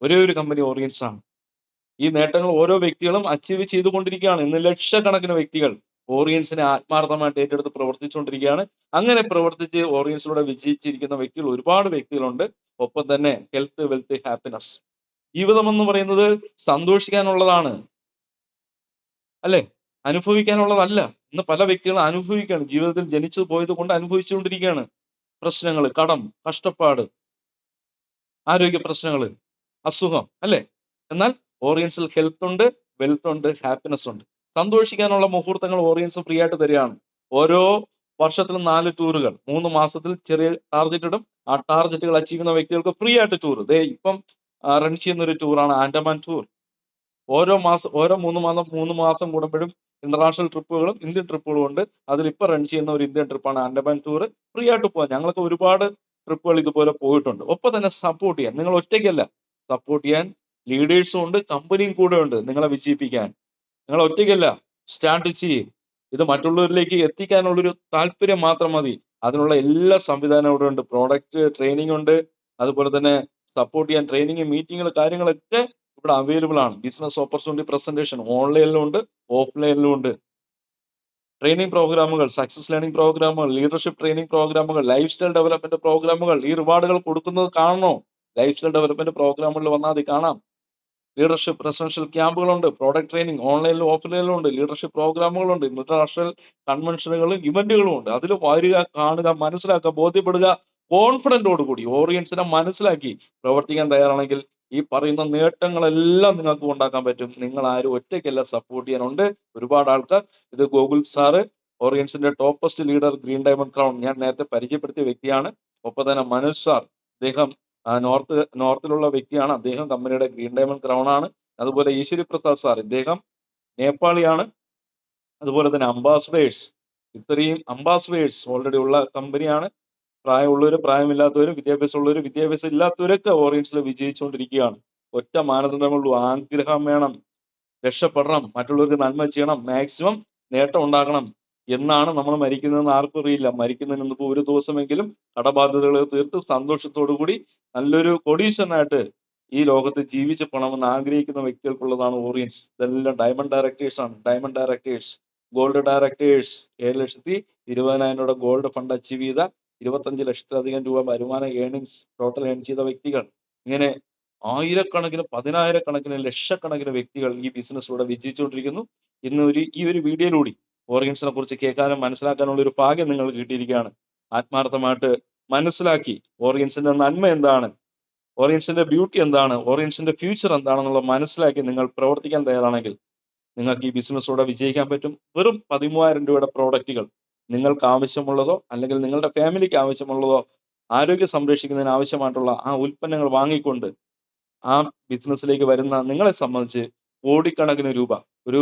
ഒരേ ഒരു കമ്പനി ഓറിയൻസ് ആണ്. ഈ നേട്ടങ്ങൾ ഓരോ വ്യക്തികളും അച്ചീവ് ചെയ്തുകൊണ്ടിരിക്കുകയാണ്. ഇന്ന് ലക്ഷക്കണക്കിന് വ്യക്തികൾ ഓറിയൻസിനെ ആത്മാർത്ഥമായിട്ട് ഏറ്റെടുത്ത് പ്രവർത്തിച്ചുകൊണ്ടിരിക്കുകയാണ്. അങ്ങനെ പ്രവർത്തിച്ച് ഓറിയൻസിലൂടെ വിജയിച്ചിരിക്കുന്ന വ്യക്തികൾ ഒരുപാട് വ്യക്തികളുണ്ട്. ഒപ്പം തന്നെ ഹെൽത്ത്, വെൽത്ത്, ഹാപ്പിനെസ്. ജീവിതം എന്ന് പറയുന്നത് സന്തോഷിക്കാനുള്ളതാണ്, അല്ലെ? അനുഭവിക്കാനുള്ളതല്ല. ഇന്ന് പല വ്യക്തികളും അനുഭവിക്കുകയാണ്. ജീവിതത്തിൽ ജനിച്ചു പോയത് കൊണ്ട് അനുഭവിച്ചുകൊണ്ടിരിക്കുകയാണ്. പ്രശ്നങ്ങൾ, കടം, കഷ്ടപ്പാട്, ആരോഗ്യ പ്രശ്നങ്ങൾ, അസുഖം, അല്ലെ? എന്നാൽ ഓറിയൻസിൽ ഹെൽത്ത് ഉണ്ട്, വെൽത്ത് ഉണ്ട്, ഹാപ്പിനെസ് ഉണ്ട്. സന്തോഷിക്കാനുള്ള മുഹൂർത്തങ്ങൾ ഓറിയൻസ് ഫ്രീ ആയിട്ട് തരികയാണ്. ഓരോ വർഷത്തിലും 4 ടൂറുകൾ 3 മാസത്തിൽ ചെറിയ ടാർഗറ്റ് ഇടും. ആ ടാർഗറ്റുകൾ അച്ചീവ് ചെയ്യുന്ന വ്യക്തികൾക്ക് ഫ്രീ ആയിട്ട് ടൂർ. ഇപ്പം റൺ ചെയ്യുന്ന ഒരു ടൂറാണ് ആൻഡമാൻ ടൂർ. ഓരോ 3 മാസം കൂടുമ്പോഴും ഇന്റർനാഷണൽ ട്രിപ്പുകളും ഇന്ത്യൻ ട്രിപ്പുകളും ഉണ്ട്. അതിലിപ്പോ റൺ ചെയ്യുന്ന ഒരു ഇന്ത്യൻ ട്രിപ്പാണ് ആൻഡമാൻ ടൂർ. ഫ്രീ ആയിട്ട് പോകാൻ ഞങ്ങൾക്ക് ഒരുപാട് ട്രിപ്പുകൾ ഇതുപോലെ പോയിട്ടുണ്ട്. ഒപ്പം തന്നെ സപ്പോർട്ട് ചെയ്യാൻ, നിങ്ങൾ ഒറ്റയ്ക്കല്ല, സപ്പോർട്ട് ചെയ്യാൻ ലീഡേഴ്സും ഉണ്ട്, കമ്പനിയും കൂടെ ഉണ്ട് നിങ്ങളെ വിജയിപ്പിക്കാൻ. നിങ്ങൾ ഒറ്റയ്ക്കല്ല, സ്റ്റാർട്ട് ചെയ്യും. ഇത് മറ്റുള്ളവരിലേക്ക് എത്തിക്കാനുള്ളൊരു താല്പര്യം മാത്രം മതി. അതിനുള്ള എല്ലാ സംവിധാനവും ഇവിടെ ഉണ്ട്. പ്രോഡക്റ്റ് ട്രെയിനിങ് ഉണ്ട്, അതുപോലെ തന്നെ സപ്പോർട്ട് ചെയ്യാൻ ട്രെയിനിങ്, മീറ്റിങ്ങുകൾ, കാര്യങ്ങളൊക്കെ ഇവിടെ അവൈലബിൾ ആണ്. ബിസിനസ് ഓപ്പർച്യൂണിറ്റി പ്രസന്റേഷൻ ഓൺലൈനിലും ഉണ്ട്, ഓഫ്ലൈനിലും ഉണ്ട്. ട്രെയിനിങ് പ്രോഗ്രാമുകൾ, സക്സസ് ലേണിംഗ് പ്രോഗ്രാമുകൾ, ലീഡർഷിപ്പ് ട്രെയിനിങ് പ്രോഗ്രാമുകൾ, ലൈഫ് സ്റ്റൈൽ ഡെവലപ്മെന്റ് പ്രോഗ്രാമുകൾ. ഈ റിവാർഡുകൾ കൊടുക്കുന്നത് കാണണോ? ലൈഫ് സ്റ്റൈൽ ഡെവലപ്മെന്റ് പ്രോഗ്രാമുകളിൽ വന്നാൽ മതി, കാണാം. ലീഡർഷിപ്പ് റെസിഡൻഷ്യൽ ക്യാമ്പുകളുണ്ട്, പ്രോഡക്റ്റ് ട്രെയിനിങ് ഓൺലൈനിലും ഓഫ്ലൈനിലും ഉണ്ട്, ലീഡർഷിപ്പ് പ്രോഗ്രാമുകളുണ്ട്, ഇന്റർനാഷണൽ കൺവെൻഷനുകളും ഇവന്റുകളും ഉണ്ട്. അതിൽ വരിക, കാണുക, മനസ്സിലാക്കുക, ബോധ്യപ്പെടുക. കോൺഫിഡന്റോട് കൂടി ഓറിയൻസിനെ മനസ്സിലാക്കി പ്രവർത്തിക്കാൻ തയ്യാറാണെങ്കിൽ ഈ പറയുന്ന നേട്ടങ്ങളെല്ലാം നിങ്ങൾക്ക് ഉണ്ടാക്കാൻ പറ്റും. നിങ്ങൾ ആരും ഒറ്റയ്ക്കല്ല, സപ്പോർട്ട് ചെയ്യാനുണ്ട് ഒരുപാട് ആൾക്കാർ. ഇത് ഗോകുൽ സാറ്, ഓറിയൻസിന്റെ toppest leader, green diamond crown, ഞാൻ നേരത്തെ പരിചയപ്പെടുത്തിയ വ്യക്തിയാണ്. ഒപ്പം തന്നെ മനോജ് സാർ, അദ്ദേഹം നോർത്തിലുള്ള വ്യക്തിയാണ്. അദ്ദേഹം കമ്പനിയുടെ ഗ്രീൻ ഡയമണ്ട് ക്രൗൺ ആണ്. അതുപോലെ ഈശ്വരി പ്രസാദ് സാർ, ഇദ്ദേഹം നേപ്പാളിയാണ്. അതുപോലെ തന്നെ അംബാസഡേഴ്സ്, ഇത്രയും അംബാസഡേഴ്സ് ഓൾറെഡി ഉള്ള കമ്പനിയാണ്. പ്രായമുള്ളവരും പ്രായമില്ലാത്തവരും വിദ്യാഭ്യാസമുള്ളവരും വിദ്യാഭ്യാസം ഇല്ലാത്തവരൊക്കെ ഓറിയൻസിൽ വിജയിച്ചുകൊണ്ടിരിക്കുകയാണ്. ഒറ്റ മാനദണ്ഡമുള്ളൂ, ആഗ്രഹം വേണം, രക്ഷപ്പെടണം, മറ്റുള്ളവർക്ക് നന്മ ചെയ്യണം, മാക്സിമം നേട്ടം ഉണ്ടാക്കണം. എന്നാണ് നമ്മൾ മരിക്കുന്നതെന്ന് ആർക്കും അറിയില്ല. മരിക്കുന്നതിന് മുമ്പ് ഒരു ദിവസമെങ്കിലും കടബാധ്യതകൾ തീർത്ത് സന്തോഷത്തോടു കൂടി നല്ലൊരു കോടീശ്വരനായിട്ട് ഈ ലോകത്ത് ജീവിച്ചു പോകണമെന്ന് ആഗ്രഹിക്കുന്ന വ്യക്തികൾക്കുള്ളതാണ് ഓറിയൻസ്. ഇതെല്ലാം ഡയമണ്ട് ഡയറക്ടേഴ്സ് ആണ്. Diamond directors, gold directors, 7,20,000 gold fund achieve ചെയ്ത 25 ലക്ഷത്തിലധികം രൂപ വരുമാന ഏണിങ്സ് ടോട്ടൽ ഏൺ ചെയ്ത വ്യക്തികൾ, ഇങ്ങനെ ആയിരക്കണക്കിന്, പതിനായിരക്കണക്കിന്, ലക്ഷക്കണക്കിന് വ്യക്തികൾ ഈ ബിസിനസ്സിലൂടെ വിജയിച്ചുകൊണ്ടിരിക്കുന്നു. ഇന്ന് ഈ ഒരു വീഡിയോയിലൂടെ ഓറിയൻസിനെ കുറിച്ച് കേൾക്കാനും മനസ്സിലാക്കാനുള്ള ഒരു ഭാഗ്യം നിങ്ങൾക്ക് കിട്ടിയിരിക്കുകയാണ്. ആത്മാർത്ഥമായിട്ട് മനസ്സിലാക്കി ഓറിയൻസിന്റെ നന്മ എന്താണ്, ഓറിയൻസിന്റെ ബ്യൂട്ടി എന്താണ്, ഓറിയൻസിന്റെ ഫ്യൂച്ചർ എന്താണെന്നുള്ള മനസ്സിലാക്കി നിങ്ങൾ പ്രവർത്തിക്കാൻ തയ്യാറാണെങ്കിൽ നിങ്ങൾക്ക് ഈ ബിസിനസ്സിലൂടെ വിജയിക്കാൻ പറ്റും. വെറും 13,000 പ്രോഡക്റ്റുകൾ നിങ്ങൾക്ക് ആവശ്യമുള്ളതോ അല്ലെങ്കിൽ നിങ്ങളുടെ ഫാമിലിക്ക് ആവശ്യമുള്ളതോ ആരോഗ്യം സംരക്ഷിക്കുന്നതിന് ആവശ്യമായിട്ടുള്ള ആ ഉൽപ്പന്നങ്ങൾ വാങ്ങിക്കൊണ്ട് ആ ബിസിനസ്സിലേക്ക് വരുന്ന നിങ്ങളെ സംബന്ധിച്ച് കോടിക്കണക്കിന് രൂപ, ഒരു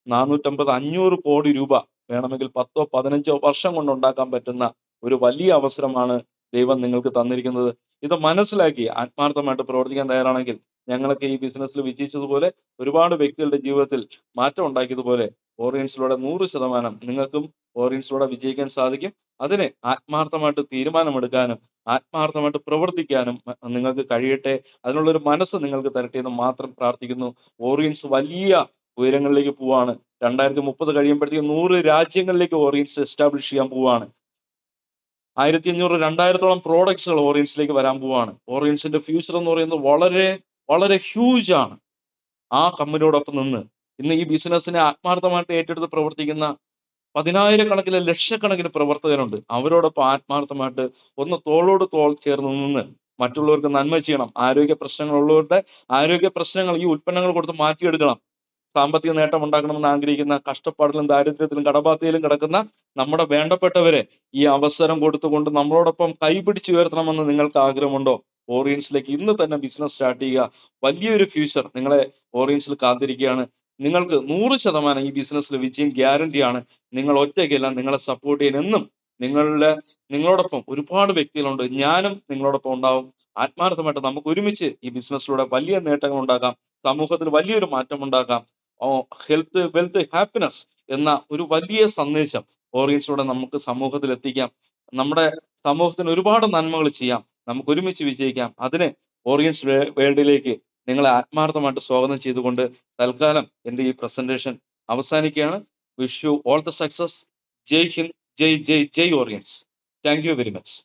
450-500 കോടി രൂപ വേണമെങ്കിൽ 10-15 വർഷം കൊണ്ട് ഉണ്ടാക്കാൻ പറ്റുന്ന ഒരു വലിയ അവസരമാണ് ദൈവം നിങ്ങൾക്ക് തന്നിരിക്കുന്നത്. ഇത് മനസ്സിലാക്കി ആത്മാർത്ഥമായിട്ട് പ്രവർത്തിക്കാൻ തയ്യാറാണെങ്കിൽ ഞങ്ങളൊക്കെ ഈ ബിസിനസ്സിൽ വിജയിച്ചതുപോലെ ഒരുപാട് വ്യക്തികളുടെ ജീവിതത്തിൽ മാറ്റം ഉണ്ടാക്കിയതുപോലെ ഓറിയൻസിലൂടെ 100% നിങ്ങൾക്കും ഓറിയൻസിലൂടെ വിജയിക്കാൻ സാധിക്കും. അതിന് ആത്മാർത്ഥമായിട്ട് തീരുമാനമെടുക്കാനും ആത്മാർത്ഥമായിട്ട് പ്രവർത്തിക്കാനും നിങ്ങൾക്ക് കഴിയട്ടെ. അതിനുള്ളൊരു മനസ്സ് നിങ്ങൾക്ക് തരട്ടെ എന്ന് മാത്രം പ്രാർത്ഥിക്കുന്നു. ഓറിയൻസ് വലിയ ഉയരങ്ങളിലേക്ക് പോവാണ്. 2030 കഴിയുമ്പോഴത്തേക്കും 100 രാജ്യങ്ങളിലേക്ക് ഓറിയൻസ് എസ്റ്റാബ്ലിഷ് ചെയ്യാൻ പോവാണ്. 1,500-2,000 പ്രോഡക്ട്സുകൾ ഓറിയൻസിലേക്ക് വരാൻ പോവാണ്. ഓറിയൻസിന്റെ ഫ്യൂച്ചർ എന്ന് പറയുന്നത് വളരെ വളരെ ഹ്യൂജ് ആണ്. ആ കമ്പനിയോടൊപ്പം നിന്ന് ഇന്ന് ഈ ബിസിനസ്സിനെ ആത്മാർത്ഥമായിട്ട് ഏറ്റെടുത്ത് പ്രവർത്തിക്കുന്ന 10,000-കണക്കിന്, ലക്ഷക്കണക്കിന് പ്രവർത്തകരുണ്ട്. അവരോടൊപ്പം ആത്മാർത്ഥമായിട്ട് ഒന്ന് തോളോട് തോൾ ചേർന്ന് നിന്ന് മറ്റുള്ളവർക്ക് നന്മ ചെയ്യണം. ആരോഗ്യ പ്രശ്നങ്ങളുള്ളവരുടെ ആരോഗ്യ പ്രശ്നങ്ങൾ ഈ ഉൽപ്പന്നങ്ങൾ കൊടുത്ത് മാറ്റിയെടുക്കണം. സാമ്പത്തിക നേട്ടം ഉണ്ടാക്കണമെന്ന് ആഗ്രഹിക്കുന്ന, കഷ്ടപ്പാടിലും ദാരിദ്ര്യത്തിലും കടബാധ്യതയിലും കിടക്കുന്ന നമ്മുടെ വേണ്ടപ്പെട്ടവരെ ഈ അവസരം കൊടുത്തുകൊണ്ട് നമ്മളോടൊപ്പം കൈപിടിച്ചുയർത്തണമെന്ന് നിങ്ങൾക്ക് ആഗ്രഹമുണ്ടോ? ഓറിയൻസിലേക്ക് ഇന്ന് തന്നെ ബിസിനസ് സ്റ്റാർട്ട് ചെയ്യുക. വലിയൊരു ഫ്യൂച്ചർ നിങ്ങളെ ഓറിയൻസിൽ കാത്തിരിക്കുകയാണ്. നിങ്ങൾക്ക് 100% ഈ ബിസിനസ്സിൽ വിജയം ഗ്യാരണ്ടിയാണ്. നിങ്ങൾ ഒറ്റയ്ക്കല്ല, നിങ്ങളെ സപ്പോർട്ട് ചെയ്യാൻ എന്നും നിങ്ങളോടൊപ്പം ഒരുപാട് വ്യക്തികളുണ്ട്. ഞാനും നിങ്ങളോടൊപ്പം ഉണ്ടാവും. ആത്മാർത്ഥമായിട്ട് നമുക്ക് ഒരുമിച്ച് ഈ ബിസിനസ്സിലൂടെ വലിയ നേട്ടങ്ങൾ ഉണ്ടാക്കാം, സമൂഹത്തിൽ വലിയൊരു മാറ്റം ഉണ്ടാക്കാം. ഹെൽത്ത്, വെൽത്ത്, ഹാപ്പിനെസ് എന്ന ഒരു വലിയ സന്ദേശം ഓറിയൻസിലൂടെ നമുക്ക് സമൂഹത്തിൽ എത്തിക്കാം. നമ്മുടെ സമൂഹത്തിന് ഒരുപാട് നന്മകൾ ചെയ്യാം. നമുക്ക് ഒരുമിച്ച് വിജയിക്കാം. അതിന് ഓറിയൻസ് വേൾഡിലേക്ക് നിങ്ങളെ ആത്മാർത്ഥമായിട്ട് സ്വാഗതം ചെയ്തുകൊണ്ട് തൽക്കാലം എൻ്റെ ഈ പ്രസന്റേഷൻ അവസാനിക്കുകയാണ്. Wish you all the success. Jai Hind, Jai Jai Jai ഓറിയൻസ്. Thank you very much.